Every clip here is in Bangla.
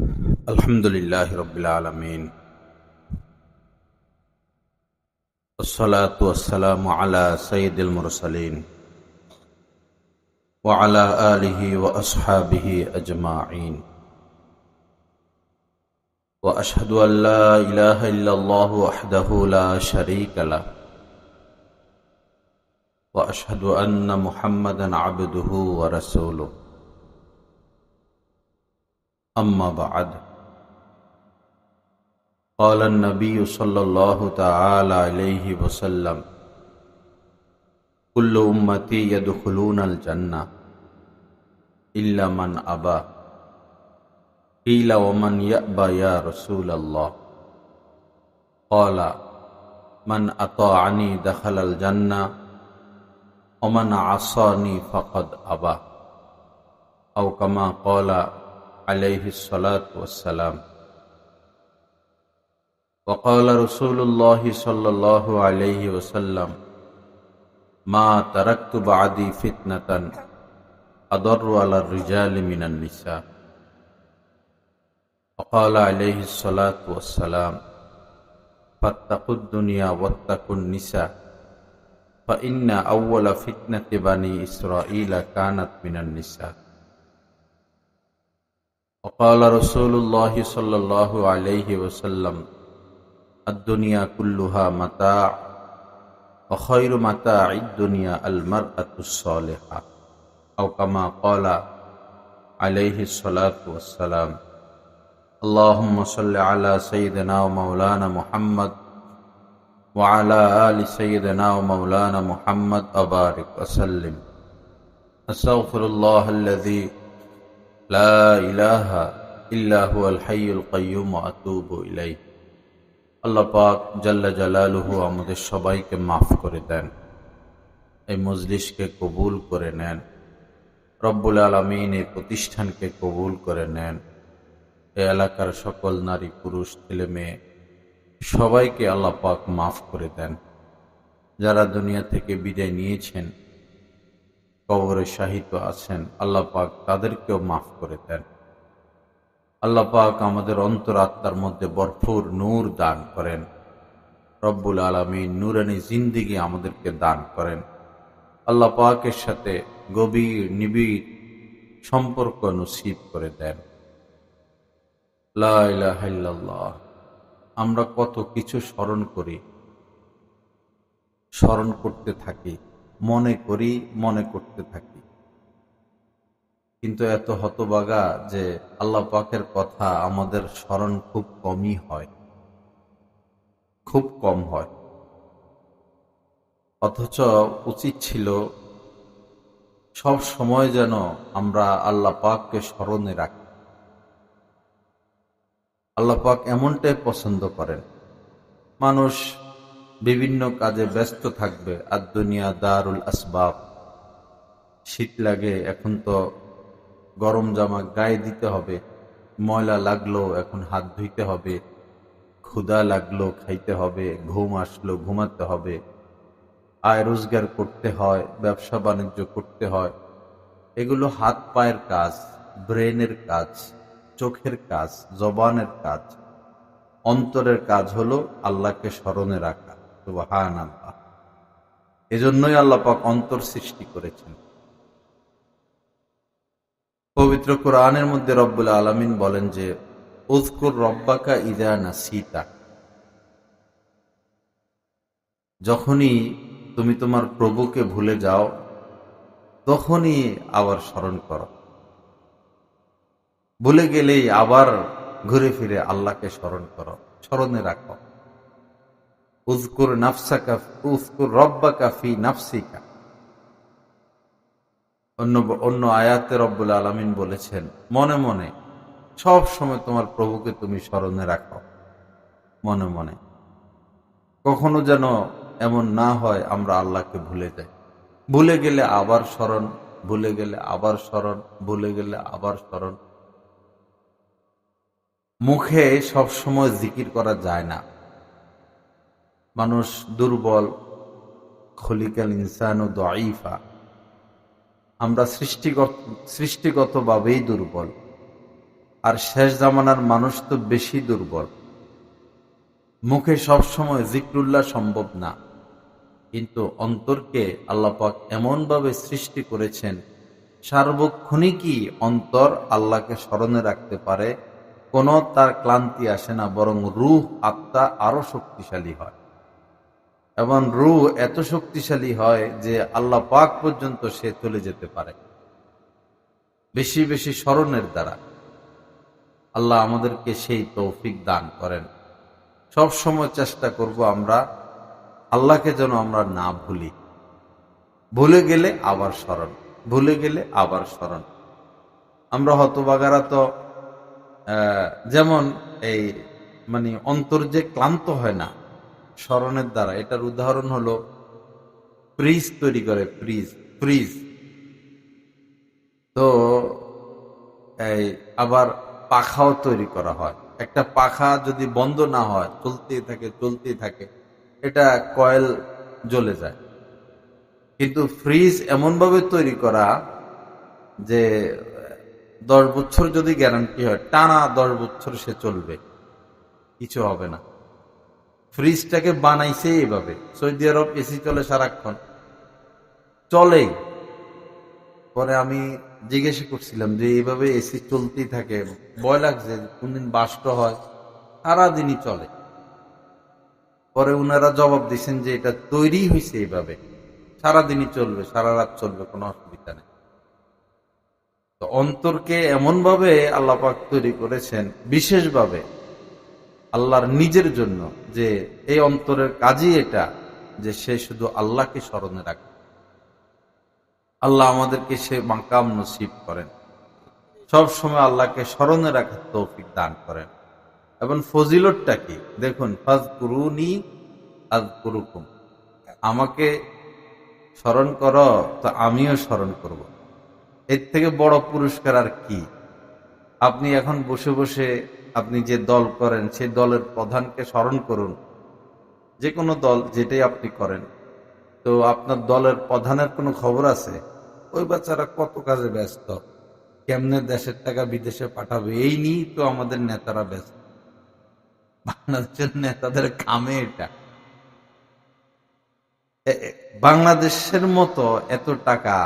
Alhamdulillahi Rabbil Alameen. Wassalatu wassalamu ala Sayyidil Mursaleen wa ala alihi wa ashabihi ajma'in. Wa ashhadu an la ilaha illallah wahdahu la sharika lah. Wa ashhadu anna Muhammadan abduhu wa rasuluh. Amma ba'd. قال النبي صلى الله تعالى عليه وسلم كل أمتي يدخلون الجنة إلا من أبى قيل ومن يأبى يا رسول الله قال من أطاعني دخل الجنة ومن عصاني فقد أبى أو كما قال عليه الصلاة والسلام. وقال رسول الله صلى الله عليه وسلم ما تركت بعدي فتنة أضر على الرجال من النساء. وقال عليه الصلاة والسلام فاتقوا الدنيا واتقوا النساء فإن أول فتنة بني إسرائيل كانت من النساء. وقال رسول الله صلى الله عليه وسلم الدنيا كلها متاع وخير متاع الدنيا المرأة الصالحة أو كما قال عليه الصلاة والسلام. اللهم صل على سيدنا ومولانا محمد وعلى آل سيدنا ومولانا محمد وبارك وسلم. أستغفر الله الذي لا إله إلا هو الحي القيوم وأتوب إليه. আল্লাহ পাক জাল্লা জালালুহু আমাদের সবাইকে মাফ করে দেন, এই মজলিসকে কবুল করে নেন, রব্বুল আলামিন এই প্রতিষ্ঠানকে কবুল করে নেন। এই এলাকার সকল নারী পুরুষ ছেলে মেয়ে সবাইকে আল্লাহ পাক মাফ করে দেন। যারা দুনিয়া থেকে বিদায় নিয়েছেন, কবরে শাহিত আছেন, আল্লাহ পাক তাদেরকেও মাফ করে দেন। আল্লাহ পাক আমাদের অন্তরাত্মার মধ্যে ভরপুর নূর দান করেন। রব্বুল আলামিন নূরানি জিন্দেগি আমাদেরকে দান করেন। আল্লাহ পাকের সাথে গভীর নিবিড় সম্পর্ক নসিব করে দেন। লা ইলাহা ইল্লাল্লাহ। আমরা কত কিছু স্মরণ করি, স্মরণ করতে থাকি, মনে করতে থাকি, কিন্তু এত হতবাগা যে আল্লাহ পাকের কথা আমাদের স্মরণ খুব কমই হয়, খুব কম হয়। অথচ উচিত ছিল সব সময় যেন আমরা আল্লাহ পাককে স্মরণে রাখি। আল্লাহ পাক এমনটাই পছন্দ করেন। মানুষ বিভিন্ন কাজে ব্যস্ত থাকবে, আর দুনিয়া দারুল আসবাব। শীত লাগে, এখন তো গরম জামা গায়ে দিতে হবে, ময়লা লাগলো এখন হাত ধুইতে হবে, ক্ষুধা লাগলো খাইতে হবে, ঘুম আসলো ঘুমাতে হবে, আয় রোজগার করতে হয়, ব্যবসা বাণিজ্য করতে হয়। এগুলো হাত পায়ের কাজ, ব্রেনের কাজ, চোখের কাজ, জবানের কাজ। অন্তরের কাজ হলো আল্লাহকে স্মরণে রাখা। সুবহানাল্লাহ। এজন্যই আল্লাহ পাক অন্তর সৃষ্টি করেছেন। পবিত্র কোরআনের মধ্যে রব্বুল আলামিন বলেন যে উযকুর রব্বাকা ইযা নাসিতা, যখনই তুমি তোমার প্রভুকে ভুলে যাও তখনই আবার স্মরণ করো। ভুলে গেলেই আবার ঘুরে ফিরে আল্লাহকে স্মরণ করো, স্মরণে রাখো। উযকুর নাফসাকা উযকুর রব্বাকা ফি নাফসিকা। অন্য আয়াতে রব্বুল আলামিন বলেছেন মনে মনে সব সময় তোমার প্রভুকে তুমি স্মরণে রাখো, মনে মনে। কখনো যেন এমন না হয় আমরা আল্লাহকে ভুলে যাই। ভুলে গেলে আবার স্মরণ, ভুলে গেলে আবার স্মরণ, ভুলে গেলে আবার স্মরণ। মুখে সব সময় জিকির করা যায় না। মানুষ দুর্বল, খলিকাল ইনসানু দাঈফা। আমরা সৃষ্টিগতভাবেই দুর্বল। আর শেষ জামানার মানুষ তো বেশি দুর্বল। মুখে সবসময় জিক্রুল্লাহ সম্ভব না, কিন্তু অন্তরকে আল্লাহ পাক এমনভাবে সৃষ্টি করেছেন, সার্বক্ষণিকই অন্তর আল্লাহকে স্মরণে রাখতে পারে, কোনো তার ক্লান্তি আসে না, বরং রূহ আত্মা আরো শক্তিশালী হয়। এবং রূহ এত শক্তিশালী হয় যে আল্লাহ পাক পর্যন্ত সে চলে যেতে পারে বেশি বেশি স্মরণের দ্বারা। আল্লাহ আমাদেরকে সেই তৌফিক দান করেন। সব সময় চেষ্টা করব আমরা আল্লাহকে যেন আমরা না ভুলি। ভুলে গেলে আবার স্মরণ, ভুলে গেলে আবার স্মরণ। আমরা হতভাগারা তো যেমন এই অন্তর যে ক্লান্ত হয় না স্মরণের দ্বারা, এটার উদাহরণ হলো ফ্রিজ তৈরি করে। ফ্রিজ তো এই আবার পাখাও তৈরি করা হয়। একটা পাখা যদি বন্ধ না হয়, চলতেই থাকে, এটা কয়েল জ্বলে যায়। কিন্তু ফ্রিজ এমন ভাবে তৈরি করা যে 10 বছর যদি গ্যারান্টি হয়, টানা 10 বছর সে চলবে, কিছু হবে না। ফ্রিজটাকে বানাইছে এইভাবে। সৌদি আরব এসি চলে সারাক্ষণ, চলেই। পরে আমি জিজ্ঞাসা করছিলাম যে এইভাবে এসি চলতেই থাকে, ভয় লাগছে কোনদিন বাস্ট হয়, সারাদিনই চলে। পরে উনারা জবাব দিচ্ছেন যে এটা তৈরি হয়েছে এইভাবে, সারাদিনই চলবে, সারা রাত চলবে, কোনো অসুবিধা নেই। তো অন্তরকে এমন ভাবে আল্লাহ পাক তৈরি করেছেন বিশেষভাবে আল্লাহর নিজের জন্য, যে এই অন্তরের কাজই এটা যে সে শুধু আল্লাহকে স্মরণে রাখে। আল্লাহ আমাদেরকে সে মাকাম নসিব করেন, সব সময় আল্লাহকে স্মরণে রাখার তৌফিক দান করেন। এবং ফজিলতটা কি দেখুন, ফাযকুরুনি আযকুরুকুম, আমাকে স্মরণ করো তো আমিও স্মরণ করব। এর থেকে বড় পুরস্কার আর কি? আপনি এখন বসে বসে আপনি যে দল করেন সেই দলের প্রধানকে স্মরণ করুন, যে কোনো দল যেটাই আপনি করেন, তো আপনার দলের প্রধানের কোনো খবর আছে? ওই বাচ্চারা কত কাজে ব্যস্ত, কেমনে দেশের টাকা বিদেশে পাঠাবে, এই নিয়েই তো আমাদের নেতারা ব্যস্ত। বাংলাদেশের নেতাদের কামে এটা। বাংলাদেশের মতো এত টাকা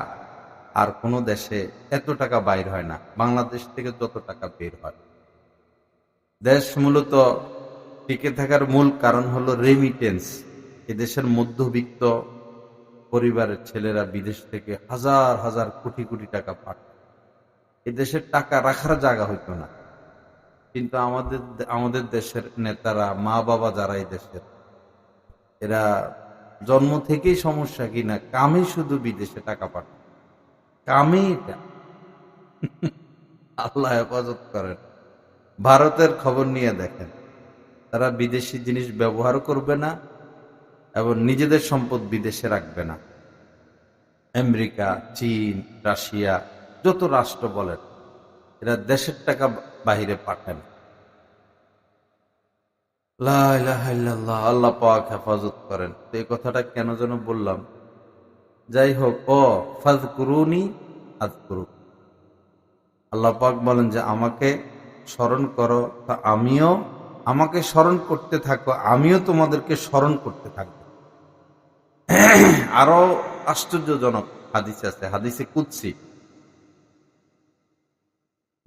আর কোন দেশে এত টাকা বাইর হয় না, বাংলাদেশ থেকে যত টাকা বের হয়। দেশ মূলত টিকে থাকার মূল কারণ হলো রেমিটেন্স। এদেশের মধ্যবিত্ত পরিবারের ছেলেরা বিদেশ থেকে হাজার হাজার কোটি কোটি টাকা পাঠায়। এদেশের টাকা রাখার জায়গা হইতো না, কিন্তু আমাদের দেশের নেতারা, মা বাবা যারা এই দেশের, এরা জন্ম থেকেই সমস্যা কিনা কামে শুধু বিদেশে টাকা পাঠায়, কামে এটা। আল্লাহ হেফাজত করেন। ভারতের খবর নিয়ে দেখেন, তারা বিদেশি জিনিস ব্যবহার করবে না এবং নিজেদের সম্পদ বিদেশে রাখবে না। আমেরিকা, চীন, রাশিয়া, যত রাষ্ট্র বলেন, এরা দেশের টাকা বাহিরে পাঠায় না। লা ইলাহা ইল্লাল্লাহ, আল্লাহ পাক হেফাজত করেন। তো এই কথাটা কেন যেন বললাম, যাই হোক। ফাযকুরুনি আযকুরুকুম, আল্লাহ পাক বলেন যে আমাকে স্মরণ করো, তা আমিও, আমাকে স্মরণ করতে থাকো, আমিও তোমাদেরকে স্মরণ করতে থাকবো। আরো আশ্চর্যজনক হাদিস আছে, হাদিসে কুদসি।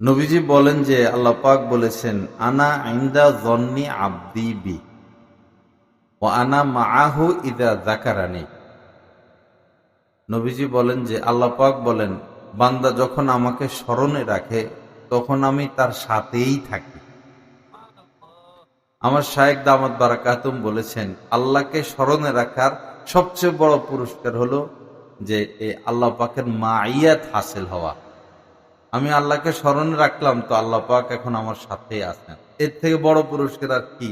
নবীজি বলেন যে আল্লাহ পাক বলেছেন, আনা ইনদা যন্নি আবদি বি ওয়া আনা মাআহু ইযা যাকারানি। নবীজি বলেন যে আল্লাহ পাক বলেন, বান্দা যখন আমাকে স্মরণে রাখে তখন আমি তার সাথেই থাকি। আমার শায়েখ দামাত বারাকাতুম বলেছেন, আল্লাহকে স্মরণে রাখার সবচেয়ে বড় পুরস্কার হলো যে এই আল্লাহ পাকের মাইয়াত হাসিল হওয়া। আমি আল্লাহকে স্মরণে রাখলাম, তো আল্লাহ পাক এখন আমার সাথেই আছেন। এর থেকে বড় পুরস্কার আর কি?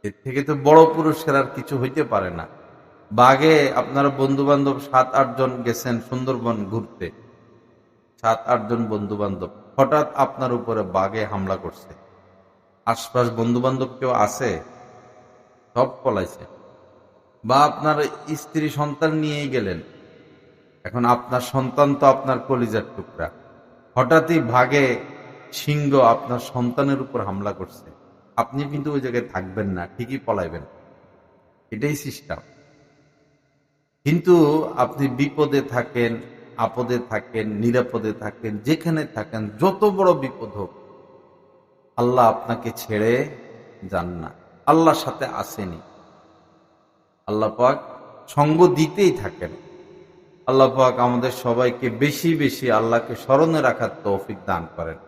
এর থেকে তো বড় পুরস্কার আর কিছু হইতে পারে না। বাগে আপনারা বন্ধু বান্ধব 7-8 জন গেছেন সুন্দরবন ঘুরতে, 7-8 জন বন্ধু বান্ধব, হঠাৎ আপনার উপরে বাঘে হামলা করছে। আশপাশ বন্ধু বান্ধব কেউ আছে? সব পলাইছে। বা আপনার স্ত্রী সন্তান নিয়েই গেলেন, এখন আপনার সন্তান তো আপনার কলিজার টুকরা, হঠাৎই ভাগে সিংহ আপনার সন্তানের উপর হামলা করছে, আপনি কিন্তু ওই জায়গায় থাকবেন না, ঠিকই পলাইবেন, এটাই সিস্টেম। কিন্তু আপনি বিপদে থাকেন, আপদে থাকেন, নিরাপদে থাকেন, যেখানে থাকেন, যত বড় বিপদ হোক, আল্লাহ আপনাকে ছেড়ে যান না, আল্লাহর সাথে আসেনি। আল্লাহ পাক সঙ্গ দিতেই থাকেন। আল্লাহ পাক আমাদের সবাইকে বেশি বেশি আল্লাহকে স্মরণে রাখার তৌফিক দান করেন।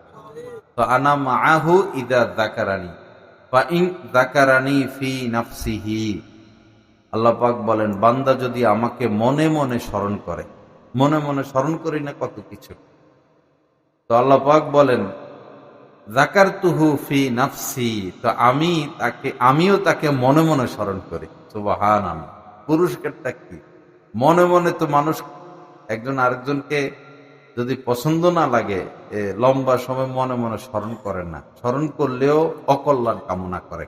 তো আনা মাআহু ইদা যাকারানি ফা ইন যাকারানি ফি নাফসিহি। আল্লাহ পাক বলেন, বান্দা যদি আমাকে মনে মনে স্মরণ করে, মনে মনে স্মরণ করি না কত কিছু, তো আল্লাহ পাক বলেন যাকারতুহু ফি নাফসি, তো আমিও তাকে মনে মনে স্মরণ করি। সুবহানাল্লাহ, পুরস্কারটা কি! মনে মনে তো মানুষ একজন আরেকজনকে যদি পছন্দ না লাগে লম্বা সময় মনে মনে স্মরণ করে না, স্মরণ করলেও অকল্যাণ কামনা করে।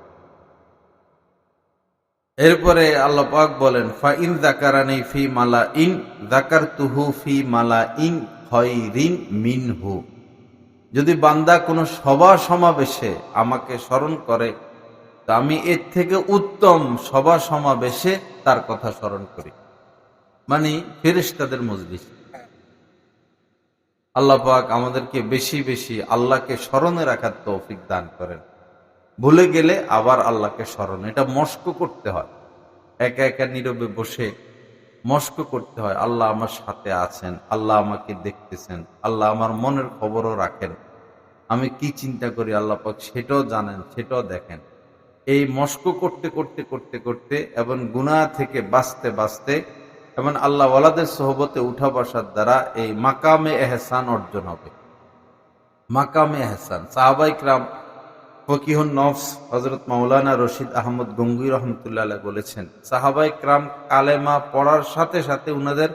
এরপরে আল্লাহ পাক বলেন ফা ইন যাকারানি ফি মালাইন যাকারতুহু ফি মালাইন খায়রিন মিনহু। যদি বান্দা কোনো সভা সমাবেশে আমাকে স্মরণ করে, তো আমি এর থেকে উত্তম সভা সমাবেশে তার কথা স্মরণ করি, মানে ফেরেশতাদের মজলিস। আল্লাহ পাক আমাদেরকে বেশি বেশি আল্লাহকে স্মরণে রাখার তৌফিক দান করেন। ভুলে গেলে আবার আল্লাহকে স্মরণ, এটা মস্ক করতে হয়, একা একা নীরবে বসে মস্ক করতে হয়। আল্লাহ আমার সাথে আছেন, আল্লাহ আমাকে দেখতেছেন, আল্লাহ আমার মনের খবরও রাখেন, আমি কি চিন্তা করি আল্লাহ পাক সেটাও জানেন, সেটাও দেখেন। এই মস্ক করতে করতে করতে করতে এবং গুনাহ থেকে বাঁচতে বাঁচতে এবং আল্লাহ ওয়ালাদের সোহবতে উঠা বসার দ্বারা এই মাকামে এহসান অর্জন হবে। মাকামে এহসান, সাহাবায়ে কেরাম, ফকিহুন নফস হযরত মাওলানা রশিদ আহমদ গঙ্গুই রহমতুল্লাহ আলাইহি বলেছেন, সাহাবায়ে কেরাম কালেমা পড়ার সাথে সাথে উনাদের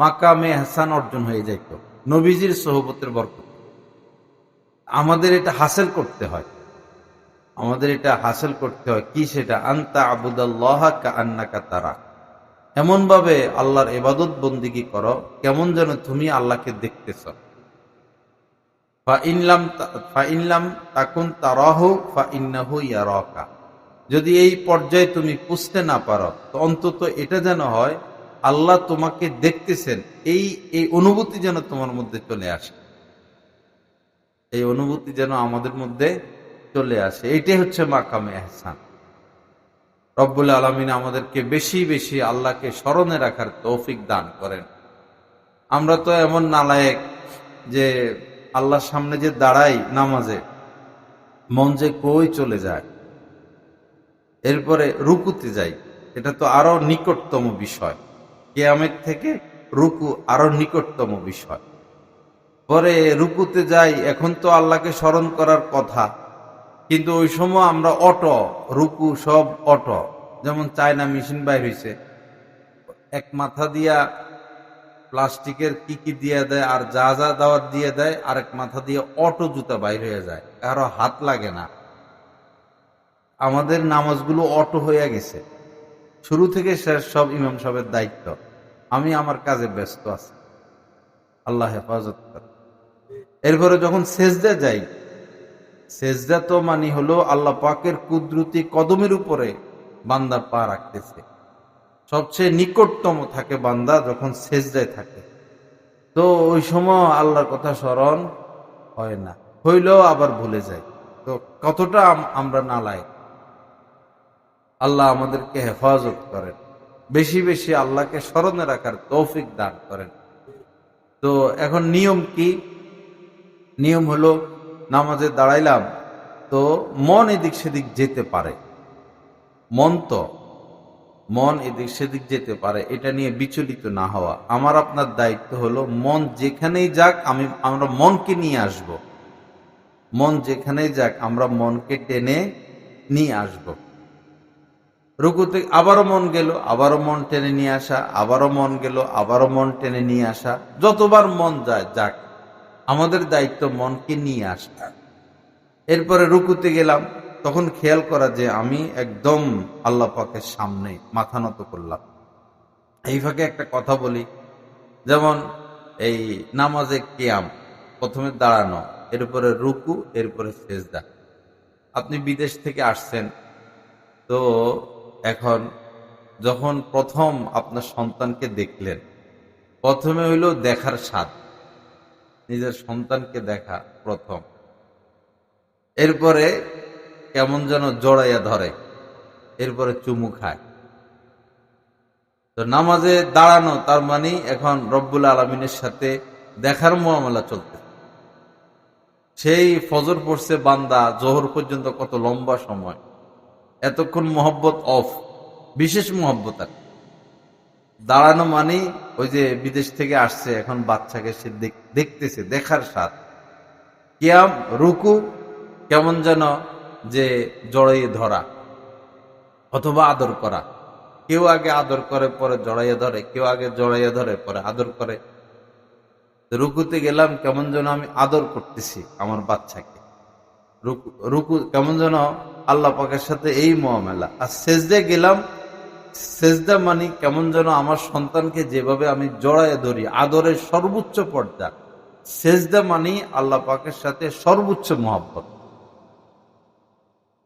মাকামে এহসান অর্জন হয়ে যাইত নবীজির সোহবতের বরকত। আমাদের এটা হাসিল করতে হয়, আমাদের এটা হাসিল করতে হয়। কি সেটা? আনতা আবুদাল্লাহ কাআন্নাকা তারা, এমন ভাবে আল্লাহর ইবাদত বন্দিগি করো কেমন যেন তুমি আল্লাহকে দেখতেছ। ফা ইনলাম তাকুন তারাহু ফা ইন্নাহু ইয়ারাকা। যদি এই পর্যায়ে তুমি পুছতে না পারো, তো অন্তত এটা যেন হয় আল্লাহ তোমাকে দেখতেছেন, এই অনুভূতি যেন তোমার মধ্যে চলে আসে, এই অনুভূতি যেন আমাদের মধ্যে চলে আসে। এইটাই হচ্ছে মাকামে ইহসান। রব্বুল আলামিন আমাদেরকে বেশি বেশি আল্লাহকে স্মরণে রাখার তৌফিক দান করেন। আমরা তো এমন নালায়েক যে আল্লাহর সামনে যে দাঁড়াই নামাজে, মন যে কই চলে যায়, এরপরে রুকুতে যাই, এটা তো আরো নিকটতম বিষয়, কিয়ামত থেকে রুকু আরো নিকটতম বিষয়। পরে রুকুতে যাই, এখন তো আল্লাহকে স্মরণ করার কথা, কিন্তু ওই সময় আমরা অটো রুকু সব অটো, যেমন চায়না মেশিন বাইর হয়েছে, এক মাথা দিয়া প্লাস্টিকের কি দিয়ে দেয় আর যা যা দাওয়াত দিয়ে দেয়, আরেক মাথা দিয়ে অটো জুতা বাইর হয়ে যায়, কারো হাত লাগে না। আমাদের নামাজগুলো অটো হয়ে গেছে, শুরু থেকে শেষ সব ইমাম সাহেবের দায়িত্ব, আমি আমার কাজে ব্যস্ত আছি, আল্লাহ হেফাজত করে। এরপরে যখন সেজদা যাই, সেজদা তো মানে হলো আল্লাহ পাকের কুদরতি কদমের উপরে বান্দা পা রাখতেছে। সবচেয়ে নিকটতম থাকে বান্দা যখন সেজদায় থাকে, তো ওই সময় আল্লাহর কথা স্মরণ হয় না, হইলেও আবার ভুলে যায়। তো কতটা আমরা নালায়েক! আল্লাহ আমাদেরকে হেফাজত করেন, বেশি বেশি আল্লাহকে স্মরণে রাখার তৌফিক দান করেন। তো এখন নিয়ম কি? নিয়ম হলো নামাজে দাঁড়াইলাম, তো মন এদিক সেদিক যেতে পারে, মন এদিক সেদিক যেতে পারে, এটা নিয়ে বিচলিত না হওয়া। আমার আপনার দায়িত্ব হলো মন যেখানেই যাক আমরা মনকে নিয়ে আসব, মন যেখানেই যাক আমরা মনকে টেনে নিয়ে আসব। রুকুতে আবারও মন গেল, আবারও মন টেনে নিয়ে আসা, আবারও মন গেল, আবারও মন টেনে নিয়ে আসা, যতবার মন যায় যাক, আমাদের দায়িত্ব মনকে নিয়ে আসা। এরপরে রুকুতে গেলাম, তখন খেয়াল করা যে আমি একদম আল্লাহ পাকের সামনে মাথা নত করলাম। এই ফাঁকে একটা কথা বলি, যেমন এই নামাজে কিয়াম, প্রথমে দাঁড়ানো, এরপরে রুকু, এরপরে সেজদা। আপনি বিদেশ থেকে আসছেন, তো এখন যখন প্রথম আপনার সন্তানকে দেখলেন, প্রথমে হইল দেখার স্বাদ, নিজের সন্তানকে দেখা প্রথম। এরপরে কেমন যেন জড়াইয়া ধরে, এরপরে চুমু খায়। তো নামাজে দাঁড়ানো তার মানে এখন রব্বুল আলমিনের সাথে দেখার মুআমালা চলতে। সেই ফজর পড়ছে বান্দা, জোহর পর্যন্ত কত লম্বা সময়, এতক্ষণ মহব্বত অফ, বিশেষ মহব্বত। আর দাঁড়ানো মানে ওই যে বিদেশ থেকে আসছে, এখন বাচ্চাকে সে দেখতেছে, দেখার স্বাদ। কিয়াম, রুকু, কেমন যেন যে জড়াইয়ে ধরা অথবা আদর করা। কেউ আগে আদর করে পরে জড়াইয়া ধরে, কেউ আগে জড়াইয়া ধরে পরে আদর করে। রুকুতে গেলাম, কেমন যেন আমি আদর করতেছি আমার বাচ্চাকে। রুকু কেমন যেন আল্লাহ পাকের সাথে এই মুআমালা। আর সেজদা গেলাম, সেজদা মানে কেমন যেন আমার সন্তানকে যেভাবে আমি জড়াইয়া ধরি, আদরের সর্বোচ্চ পর্যা। সেজদা মানে আল্লাহ পাকের সাথে সর্বোচ্চ মহব্বত,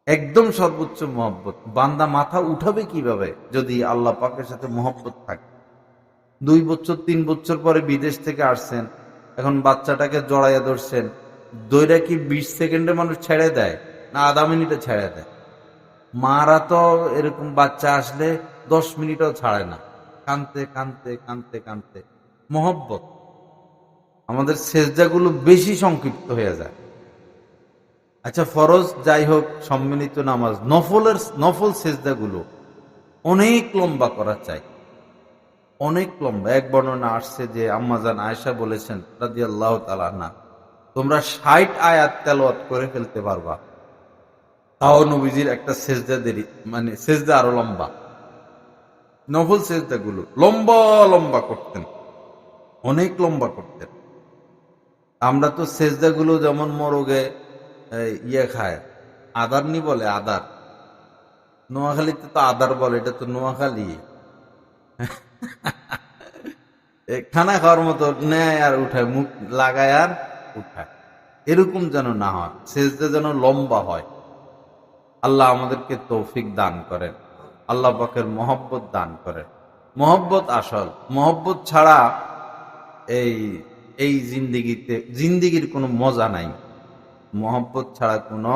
একদম সর্বোচ্চ মহব্বত। বান্দা মাথা উঠাবে কিভাবে যদি আল্লাহ পাকের সাথে মহব্বত থাকে? 2 বছর 3 বছর পরে বিদেশ থেকে আসছেন, এখন বাচ্চাটাকে জড়াইয়া ধরছেন, দইরা কি 20 সেকেন্ডে মানুষ ছেড়ে দেয় না আধা মিনিটে ছেড়ে দেয়? মারা তো এরকম বাচ্চা আসলে 10 মিনিটও ছাড়ে না, কানতে কানতে কানতে কানতে। মহব্বত। আমাদের সেজদাগুলো বেশি সংক্ষিপ্ত হয়ে যায়। আচ্ছা, ফরজ যাই হোক, সম্মিলিত নামাজ, নফল সেজদাগুলো অনেক লম্বা করা চাই, অনেক লম্বা। এক বর্ণনা আসছে যে আম্মাজান আয়েশা বলেছেন রাদিয়াল্লাহু তাআলা আনহা, তোমরা 60 আয়াত তেলাওয়াত করে ফেলতে পারবা, তাও নবীজির একটা সেজদা দেরি, মানে সেজদা আরো লম্বা। নফল সেজদাগুলো লম্বা লম্বা করতেন, অনেক লম্বা করতেন। আমরা তো সেজদাগুলো যেমন মোরগে ইয়ে খায়, আদার নি বলে, আদার। নোয়াখালীতে তো আদার বলে, এটা তো নোয়াখালী। খানা খাওয়ার মতো নেয় আর উঠায়, মুখ লাগায় আর উঠায়, এরকম যেন না হয়, সেজদা যেন লম্বা হয়। আল্লাহ আমাদেরকে তৌফিক দান করেন, আল্লাহ পাকের মহব্বত দান করেন। মহব্বত আসল, মহব্বত ছাড়া এই জিন্দিগির কোনো মজা নাই। মহব্বত ছাড়া কোনো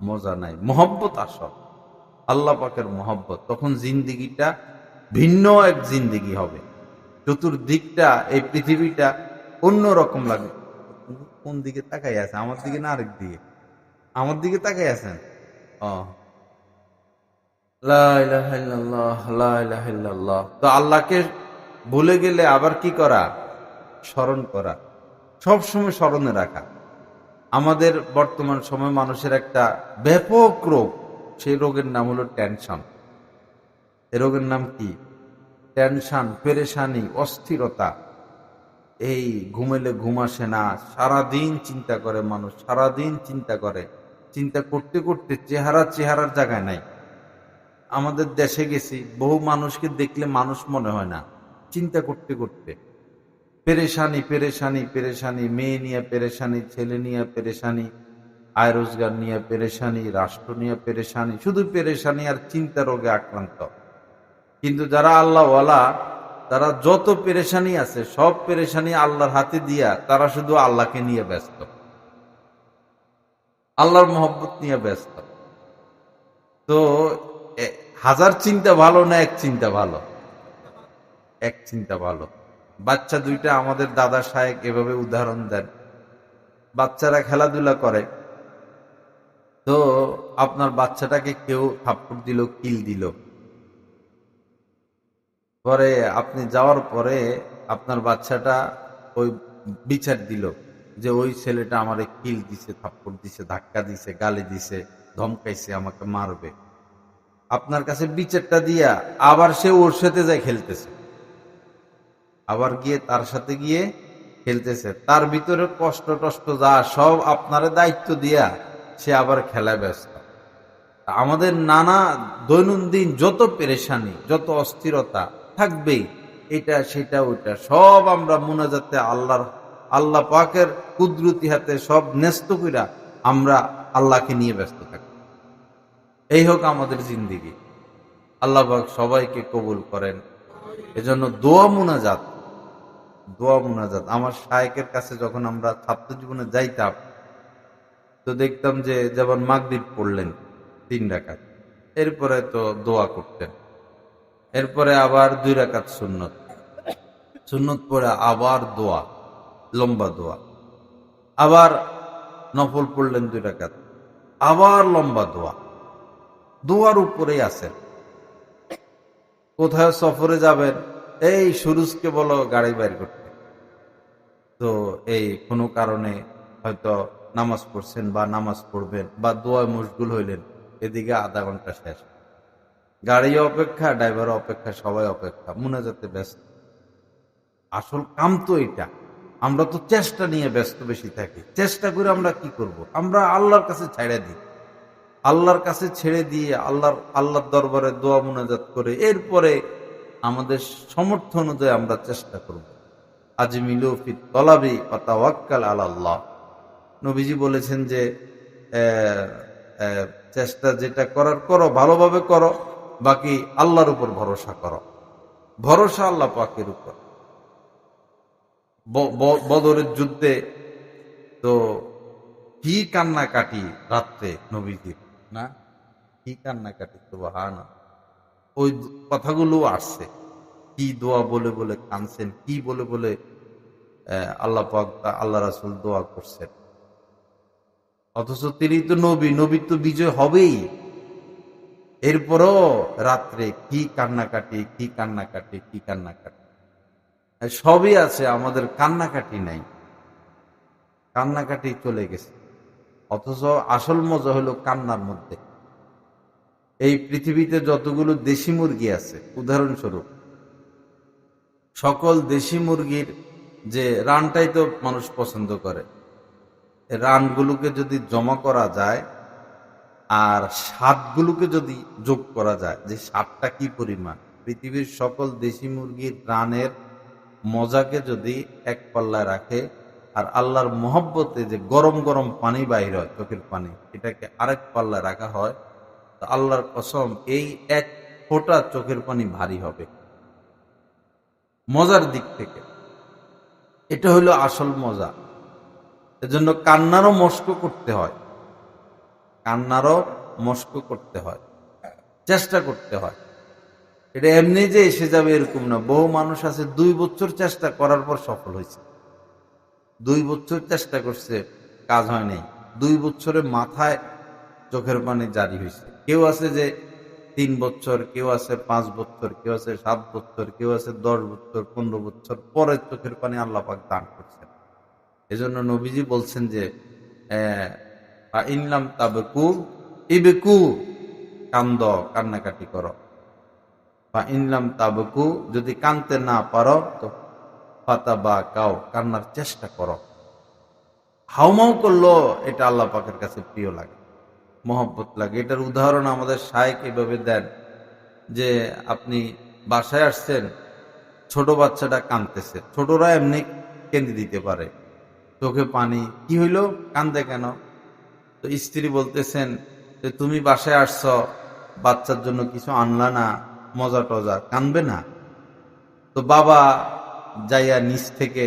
মজা নাই, মহব্বত আসল, আল্লাহ পাকের মহব্বত। তখন জিন্দিগিটা ভিন্ন এক জিন্দিগি হবে, চতুর্দিকটা, এই পৃথিবীটা অন্যরকম লাগে। কোন দিকে তাকাই আছে? আমার দিকে না আরেক দিকে? আমার দিকে তাকাই আছেন? লা ইলাহা ইল্লাল্লাহ, লা ইলাহা ইল্লাল্লাহ। তো আল্লাহকে ভুলে গেলে আবার কি করা? স্মরণ করা, সবসময় স্মরণে রাখা। আমাদের বর্তমান সময় মানুষের একটা ব্যাপক রোগ, সেই রোগের নাম হলো টেনশন। এই রোগের নাম কি? টেনশন, পেরেশানি, অস্থিরতা। এই ঘুমেলে ঘুম আসে না, সারাদিন চিন্তা করে মানুষ, সারাদিন চিন্তা করে, চিন্তা করতে করতে চেহারার জায়গায় নাই। আমাদের দেশে গেছি, বহু মানুষকে দেখলে মানুষ মনে হয় না, চিন্তা করতে করতে। পেরেশানি পেরেশানি পেরেশানি, মেয়ে নিয়ে পেরেশানি, ছেলে নিয়ে পেরেশানি, আয় রোজগার নিয়ে পেরেশানি, রাষ্ট্র নিয়ে পেরেশানি, শুধু পেরেশানি আর চিন্তা রোগে আক্রান্ত। কিন্তু যারা আল্লাহওয়ালা, তারা যত পেরেশানি আছে সব পেরেশানি আল্লাহর হাতে দিয়া তারা শুধু আল্লাহকে নিয়ে ব্যস্ত, আল্লাহর মহব্বত নিয়ে ব্যস্ত। তো 1000 চিন্তা ভালো না এক চিন্তা ভালো? এক চিন্তা ভালো। বাচ্চা দুইটা, আমাদের দাদা সাহেব এভাবে উদাহরণ দেন। বাচ্চারা খেলাধুলা করে, তো আপনার বাচ্চাটাকে কেউ থাপ্পড় দিল, কিল দিল, পরে আপনি যাওয়ার পরে আপনার বাচ্চাটা ওই বিচার দিল যে ওই ছেলেটা আমারে কিল দিছে, থাপ্পড় দিছে, ধাক্কা দিছে, গালি দিছে, ধমকাইছে, আমাকে মারবে। আপনার কাছে বিচারটা দিয়া আবার সে ওর সাথে যায় খেলতেছে, আবার গিয়ে তার সাথে গিয়ে খেলতেছে। তার ভিতরে কষ্ট টষ্ট যা সব আপনারে দায়িত্ব দিয়া সে আবার খেলায় ব্যস্ত। আমাদের নানা দৈনন্দিন যত পেরেশানি, যত অস্থিরতা থাকবেই, এটা সেটা ওইটা সব আমরা মুনাজাতে আল্লাহর আল্লাহ পাকের কুদরতি হাতে সব ন্যস্ত কইরা আমরা আল্লাহকে নিয়ে ব্যস্ত থাকি। এই হোক আমাদের জিন্দেগি। আল্লাহ পাক সবাইকে কবুল করেন। এজন্য দোয়া মুনাজাত আমার শায়েখের কাছে যখন আমরা ছাত্র জীবনে যাইতাম, তো দেখতাম যে যেমন মাগরিব পড়লেন 3 রাকাত, এরপরে তো দোয়া করতেন, এরপরে আবার 2 রাকাত সুন্নত পড়ে আবার দোয়া, লম্বা দোয়া, আবার নফল পড়লেন 2 রাকাত, আবার লম্বা দোয়া, দোয়ার উপরেই আছেন। কোথায় সফরে যাবেন, এই সুরুজকে বলো গাড়ি বাইর করতে, তো এই কোনো কারণে হয়তো নামাজ পড়ছেন বা নামাজ পড়বেন বা দোয়ায় মশগুল হইলেন, এদিকে আধা ঘন্টা শেষ, গাড়ি অপেক্ষা, ড্রাইভার অপেক্ষা, সবাই অপেক্ষা, মুনাজাতে ব্যস্ত। আসল কাম তো এটা। আমরা তো চেষ্টা নিয়ে ব্যস্ত বেশি থাকি। চেষ্টা করে আমরা কি করব? আমরা আল্লাহর কাছে ছেড়ে দিই, আল্লাহর কাছে ছেড়ে দিয়ে আল্লাহর দরবারে দোয়া মুনাজাত করে এরপরে আমাদের সামর্থ্য অনুযায়ী আমরা চেষ্টা করব। আজমিলু ফিত তলাবি ওয়া তাওয়াক্কাল আলাল্লাহ। নবীজি বলেছেন যে চেষ্টা যেটা করার করো, ভালোভাবে করো, বাকি আল্লাহর উপর ভরসা করো। ভরসা আল্লাহ পাকের উপর। বদরের যুদ্ধে তো কি কান্নাকাটি রাত্রে নবীজির, না কি কান্নাকাটি, সুবহানাল্লাহ। ওই কথাগুলো আসছে, কি দোয়া বলে বলে কাঁদছেন, কি বলে বলে আল্লাহ পাক আল্লাহ রাসূল দোয়া করছেন। অথচ তিনি তো নবী তো বিজয় হবেই, এরপরও রাত্রে কি কান্নাকাটি। সবই আছে, আমাদের কান্নাকাটি নাই, কান্নাকাটি চলে গেছে। অথচ আসল মজা হলো কান্নার মধ্যে। এই পৃথিবীতে যতগুলো দেশি মুরগি আছে, উদাহরণস্বরূপ সকল দেশি মুরগির যে রানটাই তো মানুষ পছন্দ করে, রানগুলোকে যদি জমা করা যায় আর স্বাদগুলোকে যদি যোগ করা যায়, যে স্বাদটা কি পরিমাণ, পৃথিবীর সকল দেশি মুরগির রানের মজাকে যদি এক পাল্লায় রাখে আর আল্লাহর মহব্বতে যে গরম গরম পানি বাইর হয়, চোখের পানি, এটাকে আরেক পাল্লায় রাখা হয়, তো আল্লাহর কসম এই এক ফোঁটা চোখের পানি ভারী হবে মজার দিক থেকে। এটা হলো আসল মজা। এজন্য কান্নারও মস্ক করতে হয়, চেষ্টা করতে হয়। এটা এমনি যে এসে যাবে এরকম না। বহু মানুষ আছে 2 বছর চেষ্টা করার পর সফল হয়েছে। 2 বছর চেষ্টা করছে, কাজ হয় নাই, 2 বছরে মাথায় চোখের পানি জারি হয়েছে। কেউ আছে যে 3 বছর, কেউ আছে 5 বছর, কেউ আছে 7 বছর, কেউ আছে 10 বছর, 15 বছর পরে চোখের পানি আল্লাহ পাক দান করছেন। এজন্য নবীজি বলছেন যে ইনলাম তাবকু ইবকু, কান্নাকাটি করো। বা ইনলাম তাবকু, যদি কানতে না পারো তো ফাতাবা কাও, কান্নার চেষ্টা করো। হাউমাউ করলো এটা আল্লাহ পাকের কাছে প্রিয় লাগে, মহব্বত লাগে। এটার উদাহরণ আমাদের শায়েখ এভাবে দেন যে আপনি বাসায় আসছেন, ছোট বাচ্চাটা কাঁদতেছে, ছোটরা এমনি কেঁদে দিতে পারে, চোখে পানি, কি হইল, কান্দে কেন? তো স্ত্রী বলতেছেন যে তুমি বাসায় আসছ, বাচ্চার জন্য কিছু আনলা না, মজা টজা, কানবে না? তো বাবা যাইয়া নিচ থেকে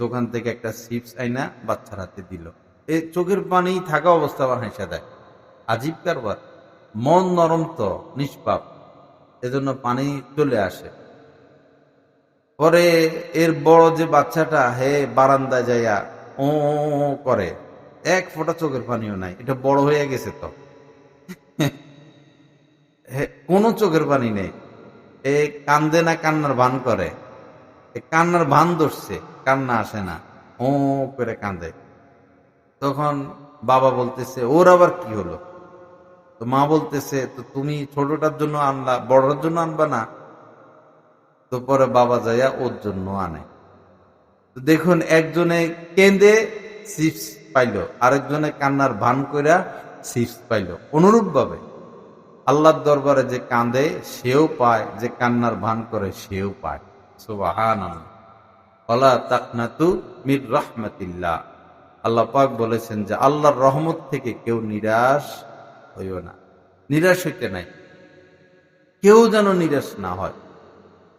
দোকান থেকে একটা চিপস আইনা বাচ্চার হাতে দিল, এই চোখের পানি থাকা অবস্থা আবার হাসা দেয়। আজীব কারবার, মন নরম তো, নিষ্পাপ, এজন্য পানি চলে আসে। পরে এর বড় যে বাচ্চাটা, হে বারান্দায় যাইয়া ও করে, এক ফোঁটা চোখের পানিও নাই, এটা বড় হয়ে গেছে তো, কোনো চোখের পানি নেই। এ কান্দে না, কান্নার ভান করে, কান্নার ভান ধরছে, কান্না আসে না, ও করে কান্দে। তখন বাবা বলতেছে ওর আবার কি হলো? তো মা বলতেছে তো তুমি ছোটটার জন্য আনলা, বড়টার জন্য আনবা না? তো পরে বাবা যাইয়া ওর জন্য আনে। তো দেখুন, একজনে কেঁদে চিপস পাইল, আরেকজনে কান্নার ভান কইরা চিপস পাইল। অনুরূপ ভাবে আল্লাহর দরবারে যে কাঁদে সেও পায়, যে কান্নার ভান করে সেও পায়। সুবহানাল্লাহ। ওয়ালা তাকনাতু মির রাহমাতিল্লাহ। আল্লাহ পাক বলেছেন যে আল্লাহর রহমত থেকে কেউ নিরাশ হইও না। নিরাশ হইতে নাই, কেউ যেন নিরাশ না হয়,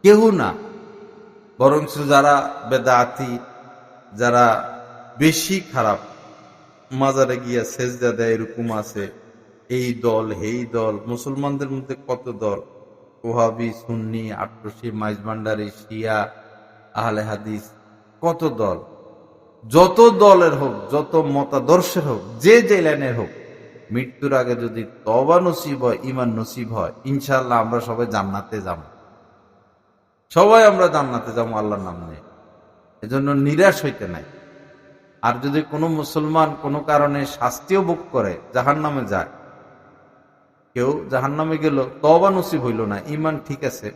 কেউ না। বরং যারা বেদাতি, যারা বেশি খারাপ, মাজারে গিয়া সেজদা দেয় এরকম আছে, এই দল এই দল। মুসলমানদের মধ্যে কত দল, ওহাবি, সুন্নি, আটরশি, মাইজভান্ডারি, শিয়া, আহলে হাদিস, কত দল। যত দলের হোক, যত মতাদর্শের হোক, যে যে লাইনের হোক, মৃত্যুর আগে যদি তওবা নসিব হয়, ঈমান নসিব হয়, ইনশাআল্লাহ আমরা সবাই জান্নাতে যাব। সবাই আমরা জান্নাতে যাব আল্লাহর নাম নিয়ে। এজন্য নিরাশ হইতে নাই। আর যদি কোনো মুসলমান কোনো কারণে শাস্তিও ভোগ করে, জাহান্নামে যায়, কেউ জাহান্নামে গেল, তওবা নসিব হইল না, ঈমান ঠিক আছে,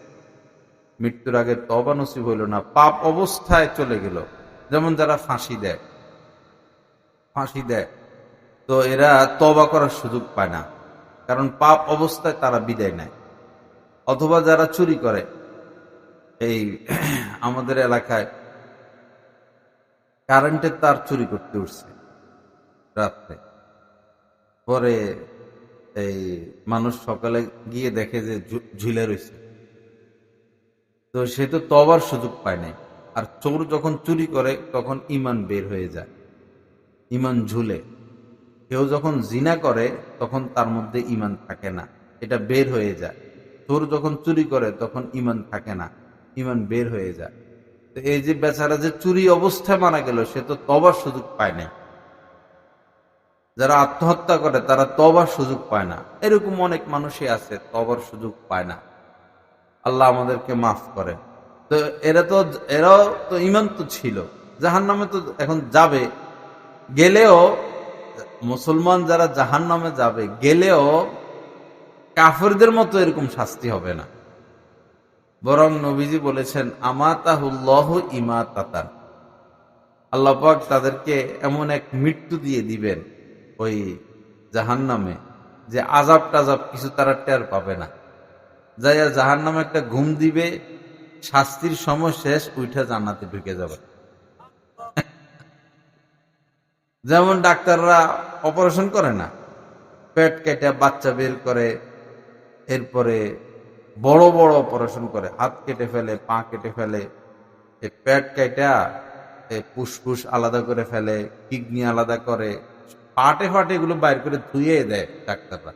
মৃত্যুর আগে তওবা নসিব হইল না, পাপ অবস্থায় চলে গেল। যেমন যারা ফাঁসি দেয়, তো এরা তওবা করার সুযোগ পায় না, কারণ পাপ অবস্থায় তারা বিদায় নেয়। অথবা যারা চুরি করে, এই আমাদের এলাকায় কারেন্টের তার চুরি করতে উঠছে রাত্রে, পরে এই মানুষ সকালে গিয়ে দেখে যে ঝুলে রয়েছে, তো সে তো তওবার সুযোগ পায় নাই। আর চোর যখন চুরি করে তখন ঈমান বের হয়ে যায়, ঈমান ঝুলে। কেউ যখন জিনা করে তখন তার মধ্যে ঈমান থাকে না, এটা বের হয়ে যায়। চোর যখন চুরি করে তখন ঈমান থাকে না, ঈমান বের হয়ে যায়। তো এই যে বেচারা যে চুরি অবস্থায় মারা গেল, সে তো তওবার সুযোগ পায় নাই। যারা আত্মহত্যা করে তারা তওবার সুযোগ পায় না। এরকম অনেক মানুষই আছে তওবার সুযোগ পায় না। আল্লাহ আমাদেরকে মাফ করে। তো এরাও তো ঈমান তো ছিল, জাহান্নামে তো এখন যাবে, গেলেও মুসলমান যারা জাহান্নামে যাবে, গেলেও কাফেরদের মতো এরকম শাস্তি হবে না। বরং নবীজি বলেছেন আমাতাহুল্লাহু ইমাতাতান, আল্লাহ পাক তাদেরকে এমন এক মৃত্যু দিয়ে দিবেন ওই জাহান্নামে, যে আযাব টাযাব কিছু তারা টের পাবে না। যাইয়া জাহান্নামে একটা ঘুম দিবে, শাস্তির সময় শেষ, উঠে জান্নাতে ঢুকে যাবে। যেমন ডাক্তাররা অপারেশন করে না, পেট কেটে বাচ্চা বের করে, এরপরে বড় বড় অপারেশন করে, হাত কেটে ফেলে, পা কেটে ফেলে, এই পেট কেটে ফুসফুস আলাদা করে ফেলে, কিডনি আলাদা করে, পাটে ফাটে এগুলো বাইর করে ধুয়ে দেয় ডাক্তাররা,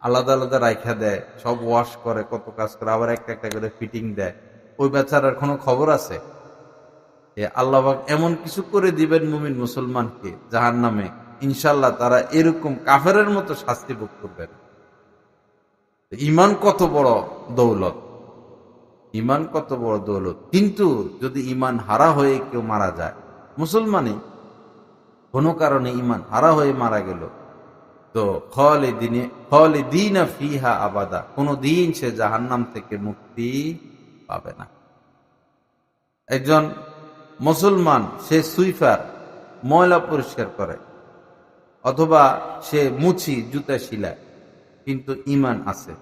আলাদা আলাদা রাইখা দেয়, সব ওয়াশ করে, কত কাজ করে, আবার একটা একটা করে ফিটিং দেয়। ওই বেচারার কোনো খবর আছে? আল্লাহ পাক এমন কিছু করে দিবেন মুমিন মুসলমানকে জাহান্নামে, ইনশাআল্লাহ তারা এরকম কাফেরের মতো শাস্তি ভোগ করবেন। ঈমান কত বড় দৌলত, ঈমান কত বড় দৌলত। কিন্তু যদি ঈমান হারা হয়ে কেউ মারা যায়, মুসলমানই কোনো কারণে ঈমান হারা হয়ে মারা গেল, তো খালিদিনা ফিহা আবাদা, কোনদিন সে জাহান্নাম থেকে মুক্তি পাবে না। একজন মুসলমান, সে সুইফার, ময়লা পরিষ্কার করে, অথবা সে মুছি, জুতা শিলায়, কিন্তু ঈমান আছে।